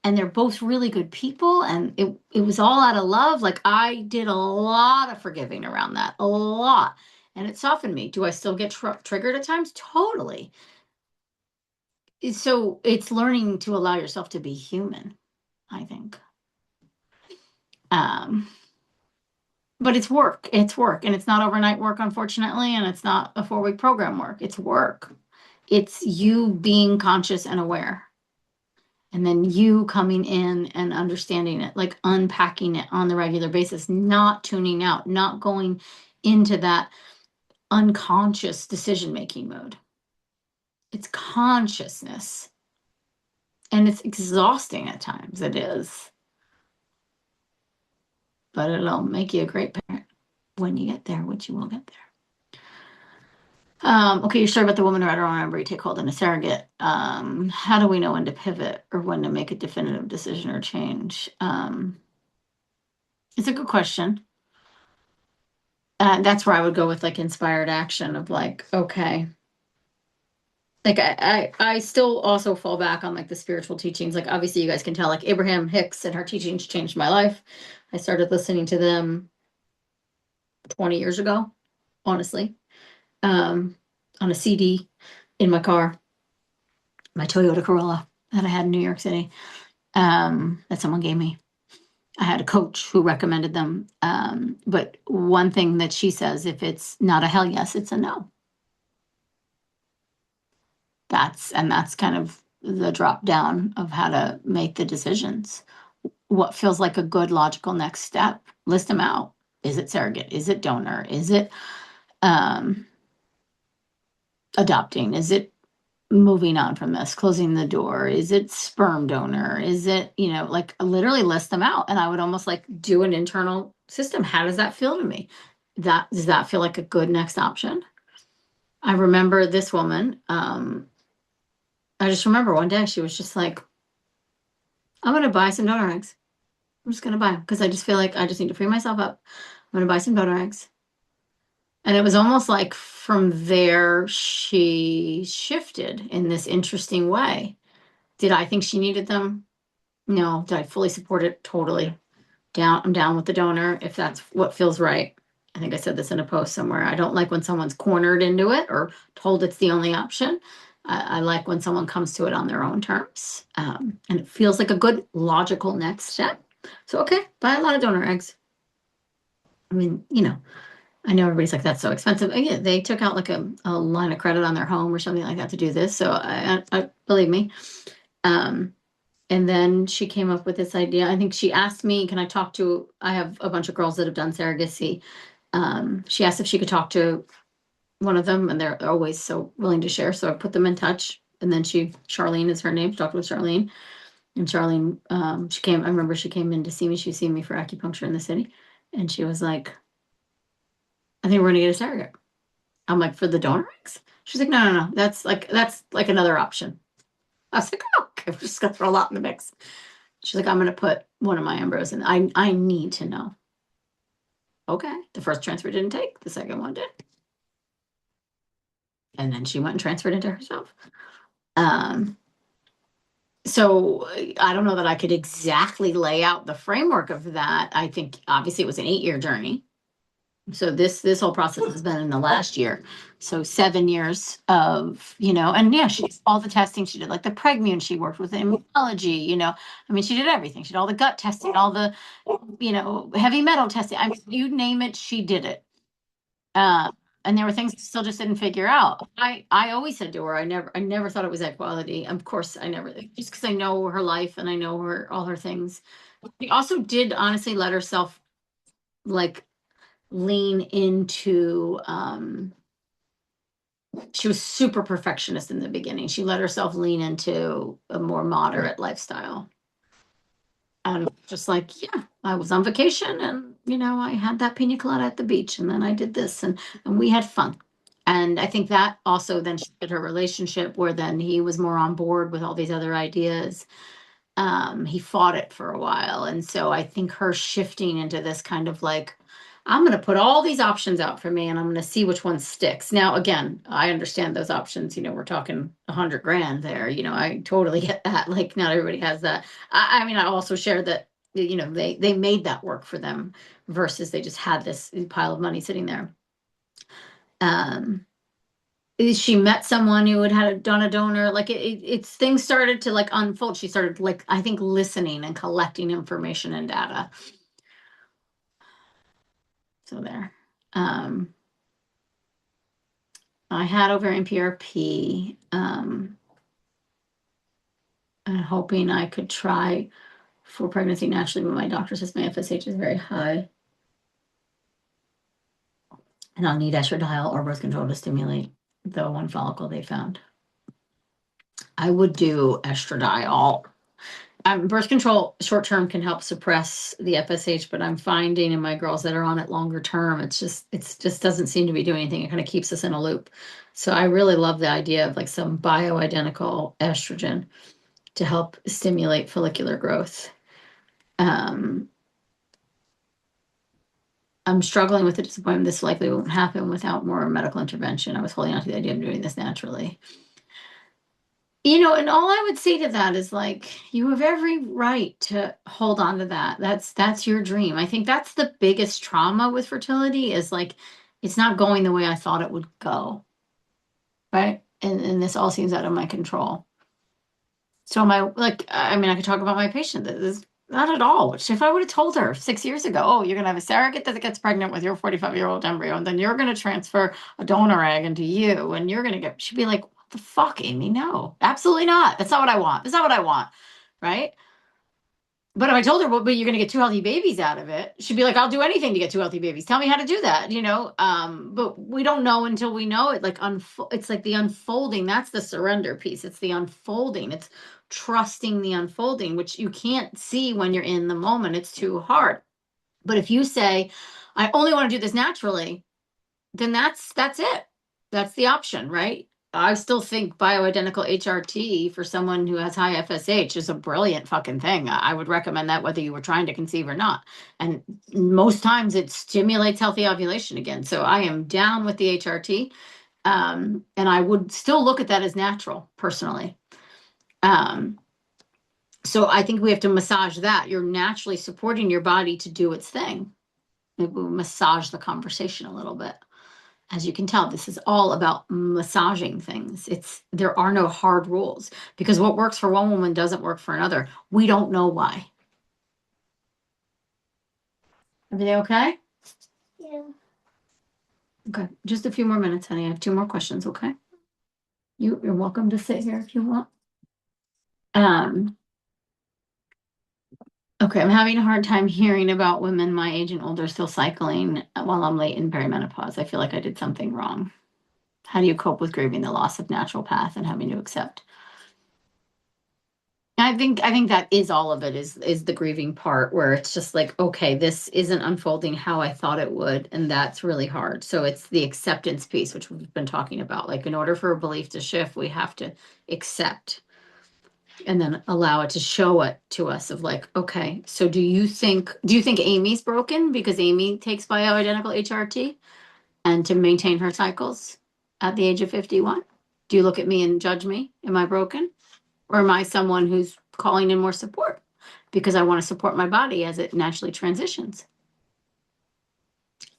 And they're both really good people. And it was all out of love. Like I did a lot of forgiving around that, a lot. And it softened me. Do I still get triggered at times? Totally. So it's learning to allow yourself to be human, I think. Um, but it's work. It's work. And it's not overnight work, unfortunately. And it's not a 4-week program work. It's work. It's you being conscious and aware. And then you coming in and understanding it, like unpacking it on the regular basis, not tuning out, not going into that unconscious decision-making mode. It's consciousness. And it's exhausting at times. It is. But it'll make you a great parent when you get there, which you will get there. Okay, you're sorry about the woman who had her own embryo take hold in a surrogate. How do we know when to pivot or when to make a definitive decision or change? It's a good question. That's where I would go with like inspired action of like, okay. Like I still also fall back on like the spiritual teachings. Like obviously you guys can tell like Abraham Hicks and her teachings changed my life. I started listening to them 20 years ago, honestly, on a CD in my car, my Toyota Corolla that I had in New York City, that someone gave me. I had a coach who recommended them. But one thing that she says, if it's not a hell yes, it's a no. That's kind of the drop down of how to make the decisions. What feels like a good logical next step? List them out. Is it surrogate? Is it donor? Is it adopting? Is it moving on from this, closing the door? Is it sperm donor? Is it, like literally list them out. And I would almost like do an internal system. How does that feel to me? Does that feel like a good next option? I remember this woman, I just remember one day she was just like, I'm going to buy some donor eggs. I'm just going to buy them because I just feel like I just need to free myself up. I'm going to buy some donor eggs. And it was almost like from there, she shifted in this interesting way. Did I think she needed them? No. Did I fully support it? Totally. I'm down with the donor if that's what feels right. I think I said this in a post somewhere. I don't like when someone's cornered into it or told it's the only option. I like when someone comes to it on their own terms. And it feels like a good logical next step. So, okay, buy a lot of donor eggs. I mean, I know everybody's like, that's so expensive. Yeah, they took out like a line of credit on their home or something like that to do this. So I believe me. And then she came up with this idea. I think she asked me, I have a bunch of girls that have done surrogacy. She asked if she could talk to one of them, and they're always so willing to share. So I put them in touch. And then Charlene is her name. She talked with Charlene. And Charlene, I remember she came in to see me. She was seeing me for acupuncture in the city. And she was like, I think we're gonna get a surrogate. I'm like, for the donor eggs? She's like, no. That's like another option. I was like, oh, okay, we're just gonna throw a lot in the mix. She's like, I'm going to put one of my embryos in. I need to know. Okay. The first transfer didn't take. The second one did. And then she went and transferred into herself. So I don't know that I could exactly lay out the framework of that. I think obviously it was an 8-year journey. So this whole process has been in the last year. So 7 years of, and yeah, she did all the testing. She did like the Pregmune, she worked with immunology, I mean, she did everything. She did all the gut testing, all the, heavy metal testing. I mean, you name it, she did it. And there were things I still just didn't figure out. I always said to her, I never thought it was equality. Of course, I never, just because I know her life and I know her, all her things. She also did honestly let herself like lean into, she was super perfectionist in the beginning. She let herself lean into a more moderate lifestyle. And just like, yeah, I was on vacation and, I had that pina colada at the beach and then I did this and we had fun. And I think that also then shifted her relationship where then he was more on board with all these other ideas. He fought it for a while. And so I think her shifting into this kind of like, I'm going to put all these options out for me and I'm going to see which one sticks. Now, again, I understand those options, we're talking 100 grand there, I totally get that. Like not everybody has that. I mean, I also share that, they made that work for them versus they just had this pile of money sitting there. She met someone who had done a donor, like it's things started to like unfold. She started like, I think, listening and collecting information and data. So there. I had ovarian PRP, and hoping I could try for pregnancy naturally, but my doctor says my FSH is very high. And I'll need estradiol or birth control to stimulate the one follicle they found. I would do estradiol. Birth control short term can help suppress the FSH, but I'm finding in my girls that are on it longer term, it just doesn't seem to be doing anything. It kind of keeps us in a loop. So I really love the idea of like some bioidentical estrogen to help stimulate follicular growth. I'm struggling with the disappointment. This likely won't happen without more medical intervention. I was holding on to the idea of doing this naturally. And all I would say to that is like, you have every right to hold on to that. That's your dream. I think that's the biggest trauma with fertility is like, it's not going the way I thought it would go. Right. And this all seems out of my control. So I mean, I could talk about my patient that is not at all, which if I would have told her 6 years ago, oh, you're going to have a surrogate that gets pregnant with your 45-year-old embryo, and then you're going to transfer a donor egg into you, and you're going to she'd be like, what the fuck, Amy? No, absolutely not. That's not what I want. That's not what I want. Right. But if I told her, well, but you're going to get 2 healthy babies out of it, she'd be like, I'll do anything to get 2 healthy babies. Tell me how to do that, But we don't know until we know it. Like it's like the unfolding. That's the surrender piece. It's the unfolding. It's trusting the unfolding, which you can't see when you're in the moment. It's too hard. But if you say, I only want to do this naturally, then that's it. That's the option, right? I still think bioidentical HRT for someone who has high FSH is a brilliant fucking thing. I would recommend that whether you were trying to conceive or not. And most times it stimulates healthy ovulation again. So I am down with the HRT. And I would still look at that as natural personally. So I think we have to massage that. You're naturally supporting your body to do its thing. Maybe we'll massage the conversation a little bit. As you can tell, this is all about massaging things. There are no hard rules because what works for one woman doesn't work for another. We don't know why. Everything okay? Yeah. Okay, just a few more minutes, honey. I have 2 more questions, okay? You're welcome to sit here if you want. Okay, I'm having a hard time hearing about women my age and older still cycling while I'm late in perimenopause. I feel like I did something wrong. How do you cope with grieving the loss of natural path and having to accept? I think that is all of it is the grieving part where it's just like, okay, this isn't unfolding how I thought it would, and that's really hard. So it's the acceptance piece, which we've been talking about. Like in order for a belief to shift, we have to accept. and then allow it to show it to us of like, okay, so do you think AIMEE'S broken because AIMEE takes bioidentical HRT and to maintain her cycles at the age of 51? Do you look at me and judge me? Am I broken? Or am I someone who's calling in more support because I want to support my body as it naturally transitions?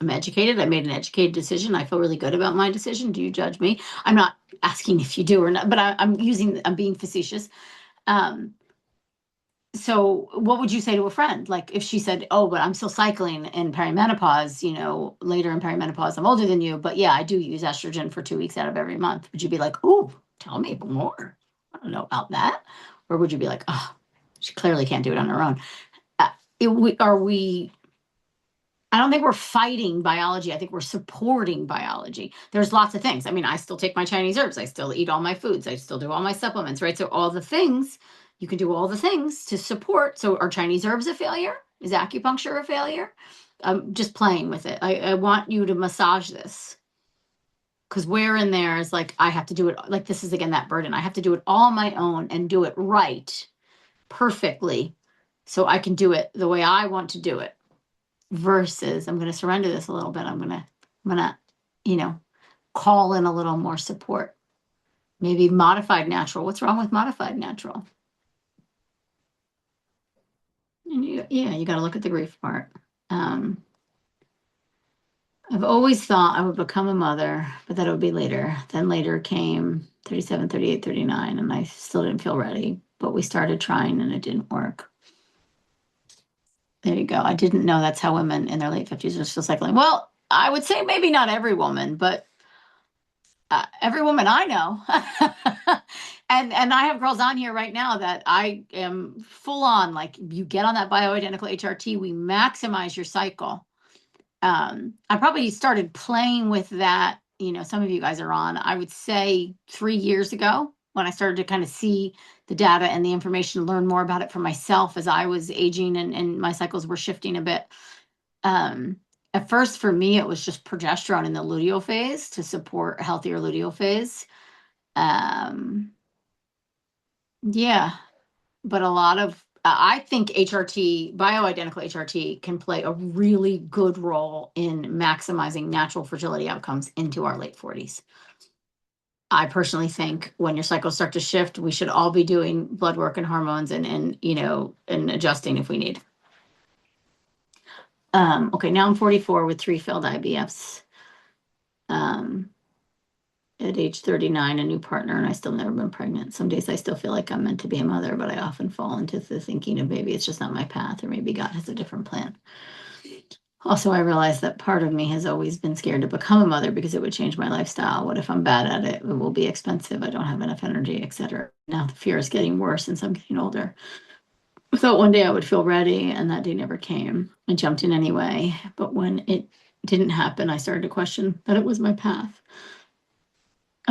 I'm educated. I made an educated decision. I feel really good about my decision. Do you judge me? I'm not asking if you do or not, but I'm being facetious. Um, so what would you say to a friend? Like if she said, oh, but I'm still cycling in perimenopause, later in perimenopause, I'm older than you, but yeah, I do use estrogen for 2 weeks out of every month. Would you be like, oh, tell me more? I don't know about that. Or would you be like, oh, she clearly can't do it on her own? Uh, I don't think we're fighting biology. I think we're supporting biology. There's lots of things. I mean, I still take my Chinese herbs. I still eat all my foods. I still do all my supplements, right? So all the things, you can do all the things to support. So are Chinese herbs a failure? Is acupuncture a failure? I'm just playing with it. I want you to massage this because where in there is like, I have to do it. Like this is again, that burden. I have to do it all on my own and do it right, perfectly. So I can do it the way I want to do it versus I'm going to surrender this a little bit. I'm going to, you know, call in a little more support. Maybe modified natural. What's wrong with modified natural? And you got to look at the grief part. I've always thought I would become a mother, but that it would be later. Then later came 37, 38, 39, and I still didn't feel ready. But we started trying and it didn't work. There you go. I didn't know that's how women in their late 50s are still cycling. Well, I would say maybe not every woman, but every woman I know. and I have girls on here right now that I am full on, like you get on that bioidentical HRT, we maximize your cycle. I probably started playing with that, some of you guys are on, I would say 3 years ago when I started to kind of see the data and the information, learn more about it for myself as I was aging and my cycles were shifting a bit. At first, for me, it was just progesterone in the luteal phase to support a healthier luteal phase. Um, yeah, but a lot of, I think HRT, bioidentical HRT, can play a really good role in maximizing natural fertility outcomes into our late 40s. I personally think when your cycles start to shift, we should all be doing blood work and hormones and adjusting if we need. Okay, now I'm 44 with 3 failed IVFs. At age 39, a new partner, and I still never been pregnant. Some days I still feel like I'm meant to be a mother, but I often fall into the thinking of maybe it's just not my path, or maybe God has a different plan. Also, I realize that part of me has always been scared to become a mother because it would change my lifestyle. What if I'm bad at it? It will be expensive. I don't have enough energy, etc. Now the fear is getting worse since I'm getting older. I thought one day I would feel ready, and that day never came. I jumped in anyway, but when it didn't happen, I started to question that it was my path.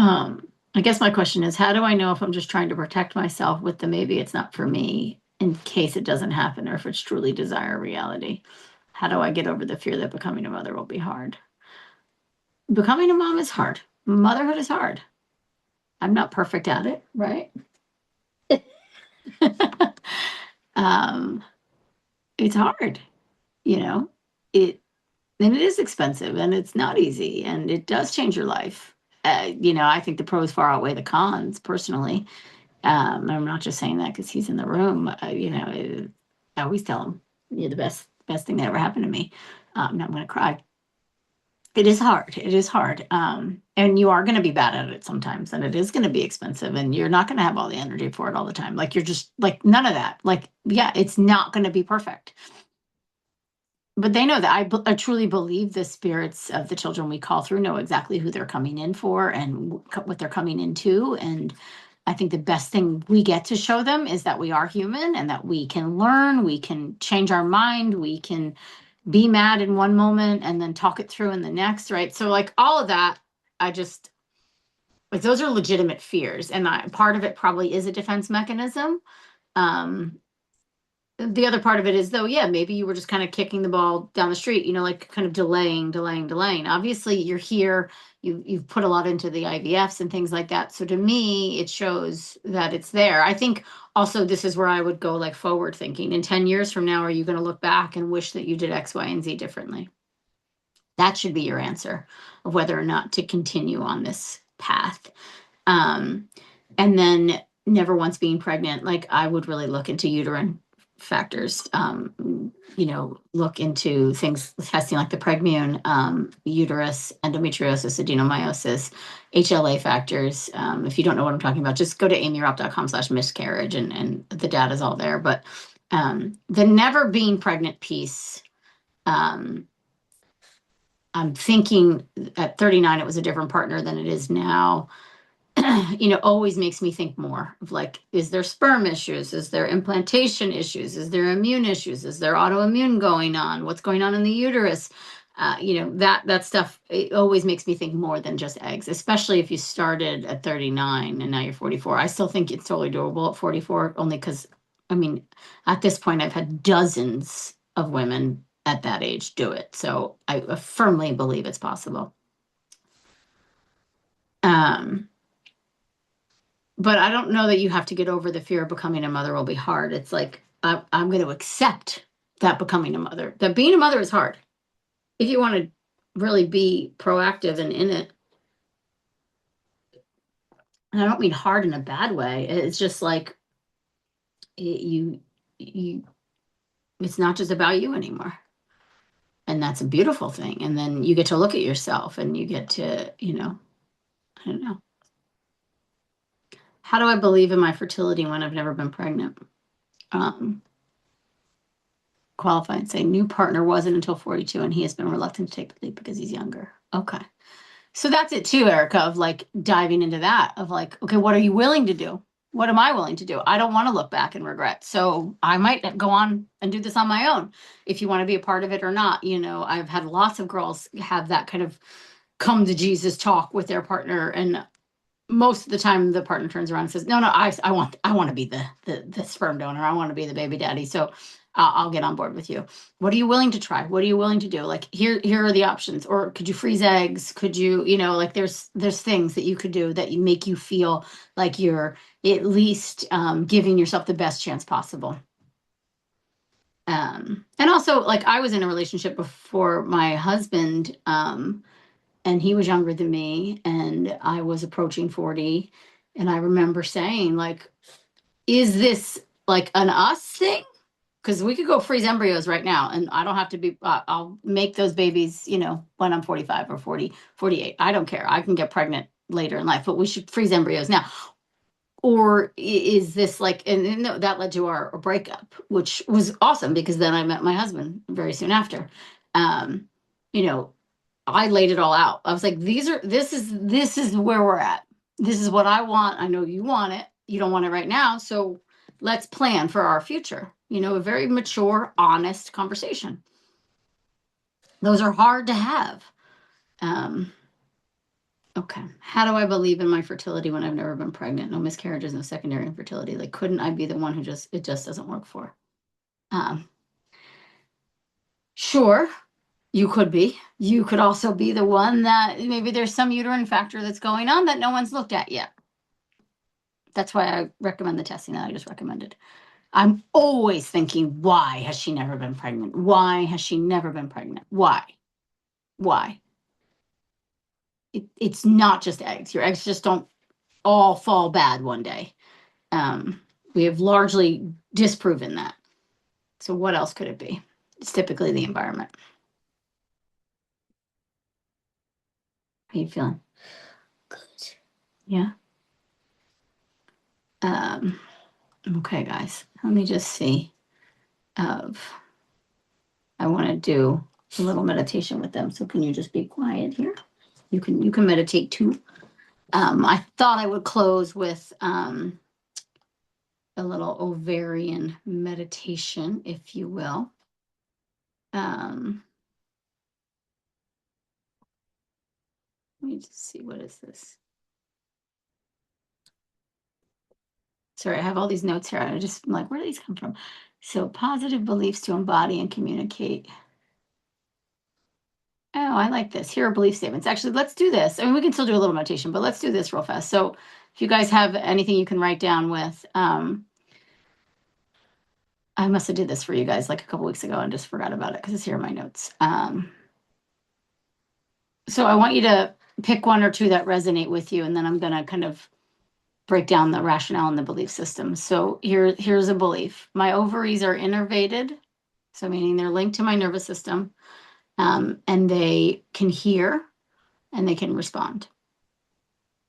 I guess my question is, how do I know if I'm just trying to protect myself with the maybe it's not for me in case it doesn't happen, or if it's truly desire reality? How do I get over the fear that becoming a mother will be hard? Becoming a mom is hard. Motherhood is hard. I'm not perfect at it, right? um, it's hard, you know, it, and it is expensive and it's not easy and it does change your life. I think the pros far outweigh the cons personally. I'm not just saying that because he's in the room. I always tell him, "You're the best thing that ever happened to me." Now I'm going to cry. It is hard. It is hard. And you are going to be bad at it sometimes, and it is going to be expensive, and you're not going to have all the energy for it all the time. Like you're just like none of that. Like, yeah, it's not going to be perfect. But they know that I truly believe the spirits of the children we call through know exactly who they're coming in for and what they're coming into. And I think the best thing we get to show them is that we are human and that we can learn, we can change our mind, we can be mad in one moment and then talk it through in the next, right? So like all of that, I just like those are legitimate fears. And part of it probably is a defense mechanism. Um, the other part of it is though, yeah, maybe you were just kind of kicking the ball down the street, like kind of delaying. Obviously, you're here, you've put a lot into the IVFs and things like that. So to me, it shows that it's there. I think also this is where I would go like forward thinking. In 10 years from now, are you going to look back and wish that you did X, Y, and Z differently? That should be your answer of whether or not to continue on this path. Um, and then never once being pregnant, like I would really look into uterine factors, look into things, testing like the Pregmune, uterus, endometriosis, adenomyosis, HLA factors. If you don't know what I'm talking about, just go to amyropp.com/miscarriage and the data's all there. But the never being pregnant piece, I'm thinking at 39, it was a different partner than it is now. Always makes me think more of like, is there sperm issues? Is there implantation issues? Is there immune issues? Is there autoimmune going on? What's going on in the uterus? That stuff, it always makes me think more than just eggs, especially if you started at 39 and now you're 44. I still think it's totally doable at 44, only because, at this point, I've had dozens of women at that age do it. So I firmly believe it's possible. But I don't know that you have to get over the fear of becoming a mother will be hard. It's like, I'm going to accept that becoming a mother, that being a mother is hard. If you want to really be proactive and in it, and I don't mean hard in a bad way. It's just like you, it's not just about you anymore. And that's a beautiful thing. And then you get to look at yourself and you get to, I don't know. How do I believe in my fertility when I've never been pregnant? Qualify and say new partner wasn't until 42 and he has been reluctant to take the leap because he's younger. Okay. So that's it too, Erica, of like diving into that of like, okay, what are you willing to do? What am I willing to do? I don't want to look back and regret. So I might go on and do this on my own if you want to be a part of it or not. I've had lots of girls have that kind of come to Jesus talk with their partner, and most of the time the partner turns around and says, no, I want to be the sperm donor. I want to be the baby daddy. So I'll get on board with you. What are you willing to try? What are you willing to do? Like, here are the options. Or could you freeze eggs? Could you, like there's things that you could do that you make you feel like you're at least giving yourself the best chance possible. And also, like, I was in a relationship before my husband, and he was younger than me, and I was approaching 40. And I remember saying, like, is this like an us thing? Because we could go freeze embryos right now, and I don't have to be, I'll make those babies, when I'm 45 or 40, 48. I don't care. I can get pregnant later in life, but we should freeze embryos now. Or is this like, and that led to our breakup, which was awesome because then I met my husband very soon after. Um, you know, I laid it all out. I was like, this is where we're at. This is what I want. I know you want it. You don't want it right now. So let's plan for our future. A very mature, honest conversation. Those are hard to have. Okay. How do I believe in my fertility when I've never been pregnant? No miscarriages, no secondary infertility. Like, couldn't I be the one who it just doesn't work for? Sure. You could be. You could also be the one that maybe there's some uterine factor that's going on that no one's looked at yet. That's why I recommend the testing that I just recommended. I'm always thinking, why has she never been pregnant? Why has she never been pregnant? Why? It's not just eggs. Your eggs just don't all fall bad one day. We have largely disproven that. So what else could it be? It's typically the environment. How you feeling? Good. Yeah. Okay, guys. Let me just see. I want to do a little meditation with them. So can you just be quiet here? You can meditate too. I thought I would close with a little ovarian meditation, if you will. Let me just see, what is this? Sorry, I have all these notes here. I'm like, where do these come from? So positive beliefs to embody and communicate. Oh, I like this. Here are belief statements. Actually, let's do this. I mean, we can still do a little meditation, but let's do this real fast. So if you guys have anything you can write down with, I must have did this for you guys like a couple weeks ago and just forgot about it because it's here in my notes. So I want you to pick one or two that resonate with you, and then I'm going to kind of break down the rationale and the belief system. So here's a belief. My ovaries are innervated, so meaning they're linked to my nervous system, and they can hear and they can respond.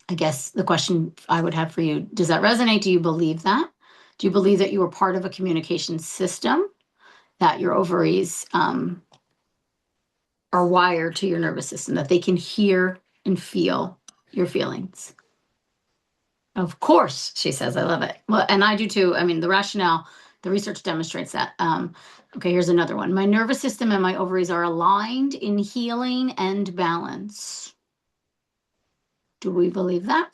I guess the question I would have for you, does that resonate? Do you believe that? Do you believe that you are part of a communication system, that your ovaries are wired to your nervous system, that they can hear and feel your feelings? Of course, she says, I love it. Well, and I do too. I mean, the rationale, the research demonstrates that. Okay, here's another one. My nervous system and my ovaries are aligned in healing and balance. Do we believe that?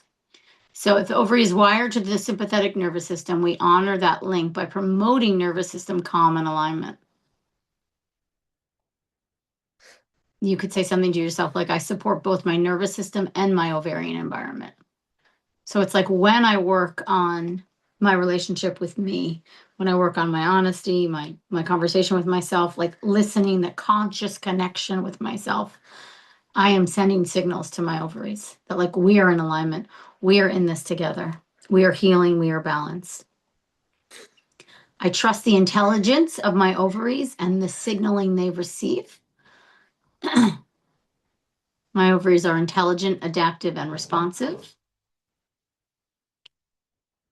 So if the ovary is wired to the sympathetic nervous system, we honor that link by promoting nervous system calm and alignment. You could say something to yourself like, I support both my nervous system and my ovarian environment. So it's like when I work on my relationship with me, when I work on my honesty, my conversation with myself, like listening, the conscious connection with myself, I am sending signals to my ovaries that like we are in alignment. We are in this together. We are healing. We are balanced. I trust the intelligence of my ovaries and the signaling they receive. My ovaries are intelligent, adaptive, and responsive.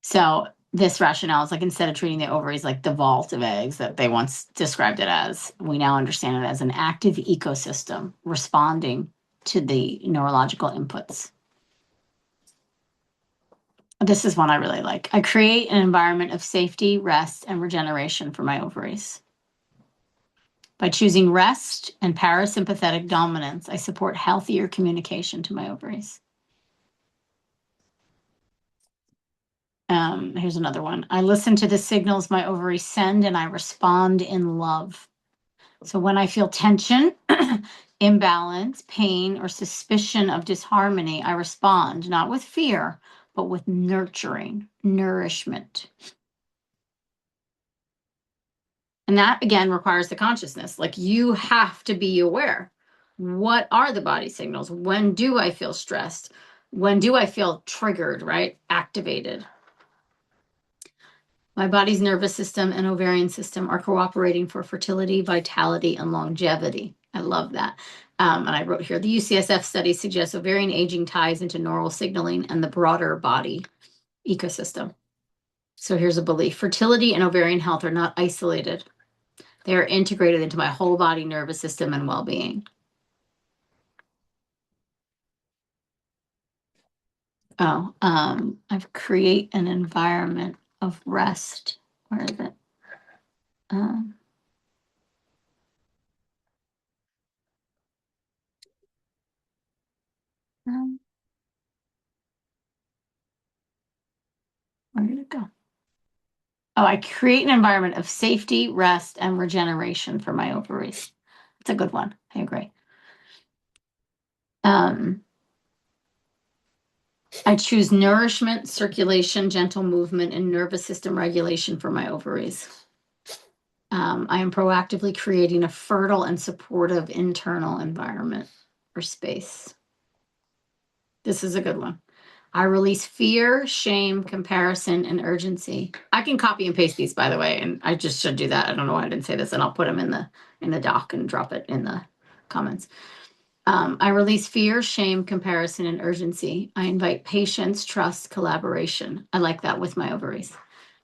So this rationale is like instead of treating the ovaries like the vault of eggs that they once described it as, we now understand it as an active ecosystem responding to the neurological inputs. This is one I really like. I create an environment of safety, rest, and regeneration for my ovaries. By choosing rest and parasympathetic dominance, I support healthier communication to my ovaries. Here's another one. I listen to the signals my ovaries send and I respond in love. So when I feel tension, imbalance, pain, or suspicion of disharmony, I respond not with fear, but with nurturing, nourishment. And that again requires the consciousness. Like you have to be aware. What are the body signals? When do I feel stressed? When do I feel triggered, right? Activated. My body's nervous system and ovarian system are cooperating for fertility, vitality, and longevity. I love that. And I wrote here, the UCSF study suggests ovarian aging ties into neural signaling and the broader body ecosystem. So here's a belief. Fertility and ovarian health are not isolated. They are integrated into my whole body nervous system and well-being. I've create an environment of rest. Where is it? Where did it go? Oh, I create an environment of safety, rest, and regeneration for my ovaries. It's a good one. I agree. I choose nourishment, circulation, gentle movement, and nervous system regulation for my ovaries. I am proactively creating a fertile and supportive internal environment or space. This is a good one. I release fear, shame, comparison, and urgency. I can copy and paste these, by the way, and I just should do that. I don't know why I didn't say this, and I'll put them in the doc and drop it in the comments. I release fear, shame, comparison, and urgency. I invite patience, trust, collaboration. I like that with my ovaries.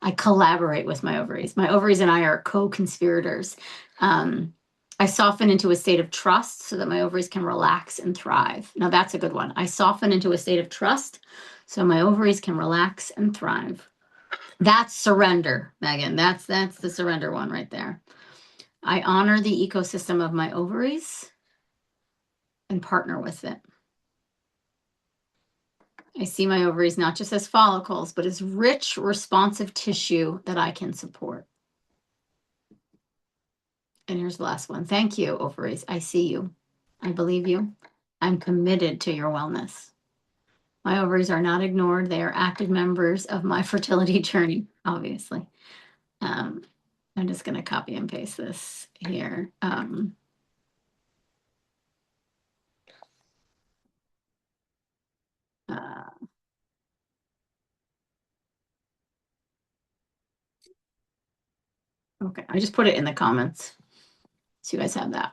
I collaborate with my ovaries. My ovaries and I are co-conspirators. I soften into a state of trust so that my ovaries can relax and thrive. Now that's a good one. I soften into a state of trust so my ovaries can relax and thrive. That's surrender, Megan. That's the surrender one right there. I honor the ecosystem of my ovaries and partner with it. I see my ovaries not just as follicles, but as rich, responsive tissue that I can support. And here's the last one. Thank you, ovaries. I see you. I believe you. I'm committed to your wellness. My ovaries are not ignored. They are active members of my fertility journey, obviously. I'm just going to copy and paste this here. Okay, I just put it in the comments, so you guys have that.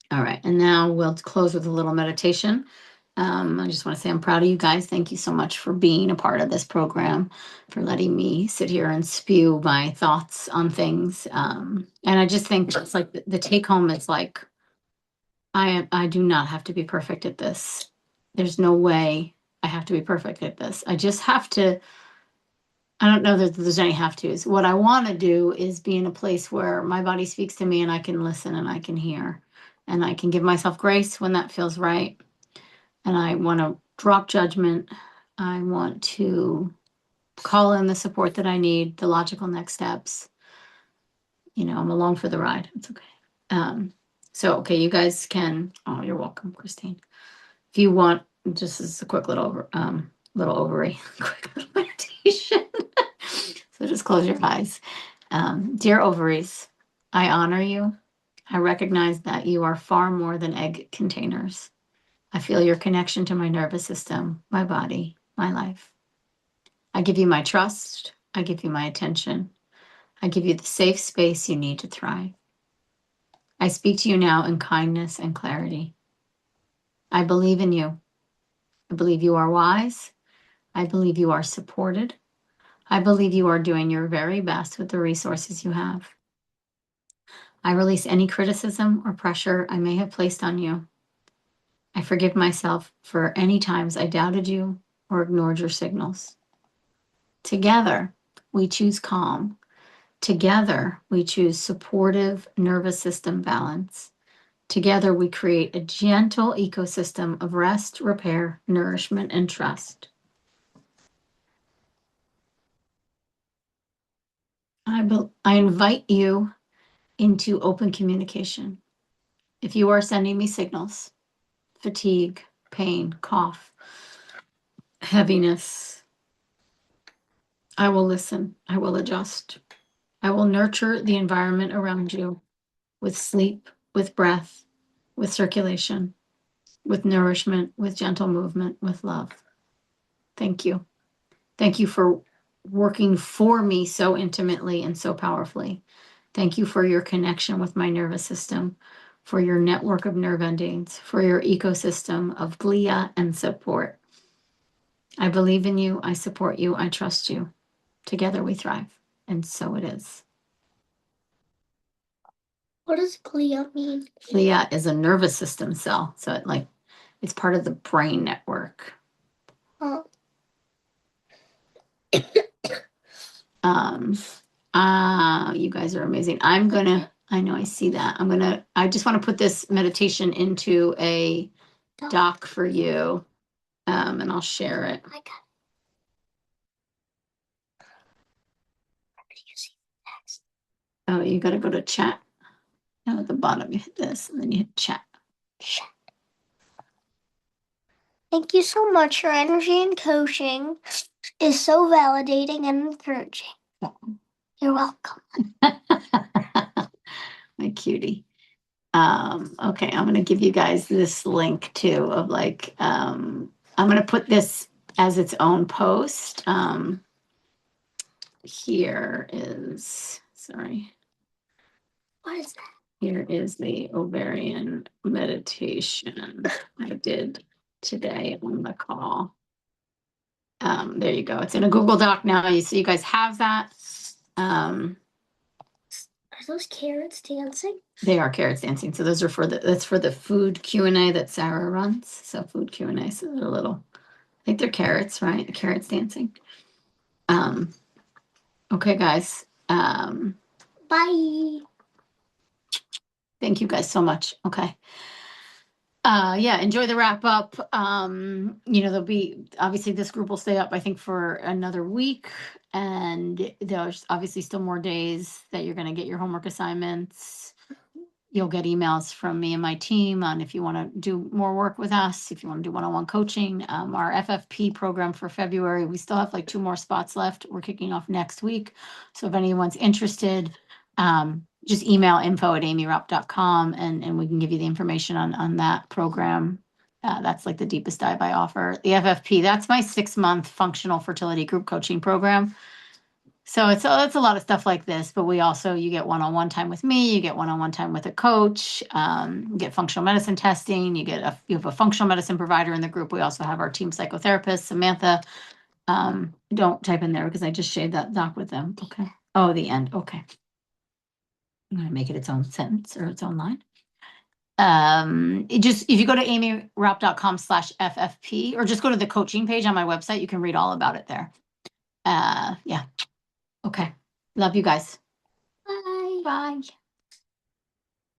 All right, and now we'll close with a little meditation. I just want to say I'm proud of you guys. Thank you so much for being a part of this program, for letting me sit here and spew my thoughts on things. And I just think it's like the take home is like, I do not have to be perfect at this. There's no way I have to be perfect at this. I just have to. I don't know that there's any have tos. What I want to do is be in a place where my body speaks to me and I can listen and I can hear and I can give myself grace when that feels right. And I want to drop judgment. I want to call in the support that I need, the logical next steps. You know, I'm along for the ride. It's okay. Okay, you guys can, oh, you're welcome, Christine. If you want, just as a quick little ovary, quick little meditation. So just close your eyes. Dear ovaries, I honor you. I recognize that you are far more than egg containers. I feel your connection to my nervous system, my body, my life. I give you my trust. I give you my attention. I give you the safe space you need to thrive. I speak to you now in kindness and clarity. I believe in you. I believe you are wise. I believe you are supported. I believe you are doing your very best with the resources you have. I release any criticism or pressure I may have placed on you. I forgive myself for any times I doubted you or ignored your signals. Together, we choose calm. Together, we choose supportive nervous system balance. Together, we create a gentle ecosystem of rest, repair, nourishment, and trust. I invite you into open communication. If you are sending me signals, fatigue, pain, cough, heaviness, I will listen. I will adjust. I will nurture the environment around you with sleep, with breath, with circulation, with nourishment, with gentle movement, with love. Thank you. Thank you for working for me so intimately and so powerfully. Thank you for your connection with my nervous system, for your network of nerve endings, for your ecosystem of glia and support. I believe in you. I support you. I trust you. Together we thrive. And so it is. What does glia mean? Glia is a nervous system cell. So it's part of the brain network. Oh. You guys are amazing. I know I see that. I just want to put this meditation into a doc for you. And I'll share it. I got it. Oh, you got to go to chat. Now at the bottom, you hit this and then you hit chat. Chat. Thank you so much. Your energy and coaching is so validating and encouraging. Oh. You're welcome. My cutie. Okay, I'm going to give you guys this link too of I'm going to put this as its own post. Here is, sorry. What is that? Here is the ovarian meditation I did today on the call. There you go. It's in a Google Doc now. So you guys have that. Are those carrots dancing? They are carrots dancing. So those are that's for the food Q&A that Sarah runs. So food Q&A. So they're I think they're carrots, right? The carrots dancing. Okay, guys. Bye. Thank you guys so much. Okay. Yeah, enjoy the wrap up. There'll be, obviously this group will stay up, I think, for another week. And there's obviously still more days that you're gonna get your homework assignments. You'll get emails from me and my team on if you want to do more work with us, if you want to do one-on-one coaching. Our FFP program for February, we still have like 2 more spots left. We're kicking off next week. So if anyone's interested, just email info@aimeerop.com and we can give you the information on that program. That's like the deepest dive I offer. The FFP, that's my 6-month functional fertility group coaching program. So it's a lot of stuff like this, but you get one-on-one time with me, you get one-on-one time with a coach, you get functional medicine testing, you have a functional medicine provider in the group. We also have our team psychotherapist, Samantha. Don't type in there because I just shared that doc with them. Okay. Oh, the end. Okay. I'm gonna make it its own sentence or its own line. If you go to aimeerop.com/FFP or just go to the coaching page on my website, you can read all about it there. Yeah. Okay. Love you guys. Bye. Bye.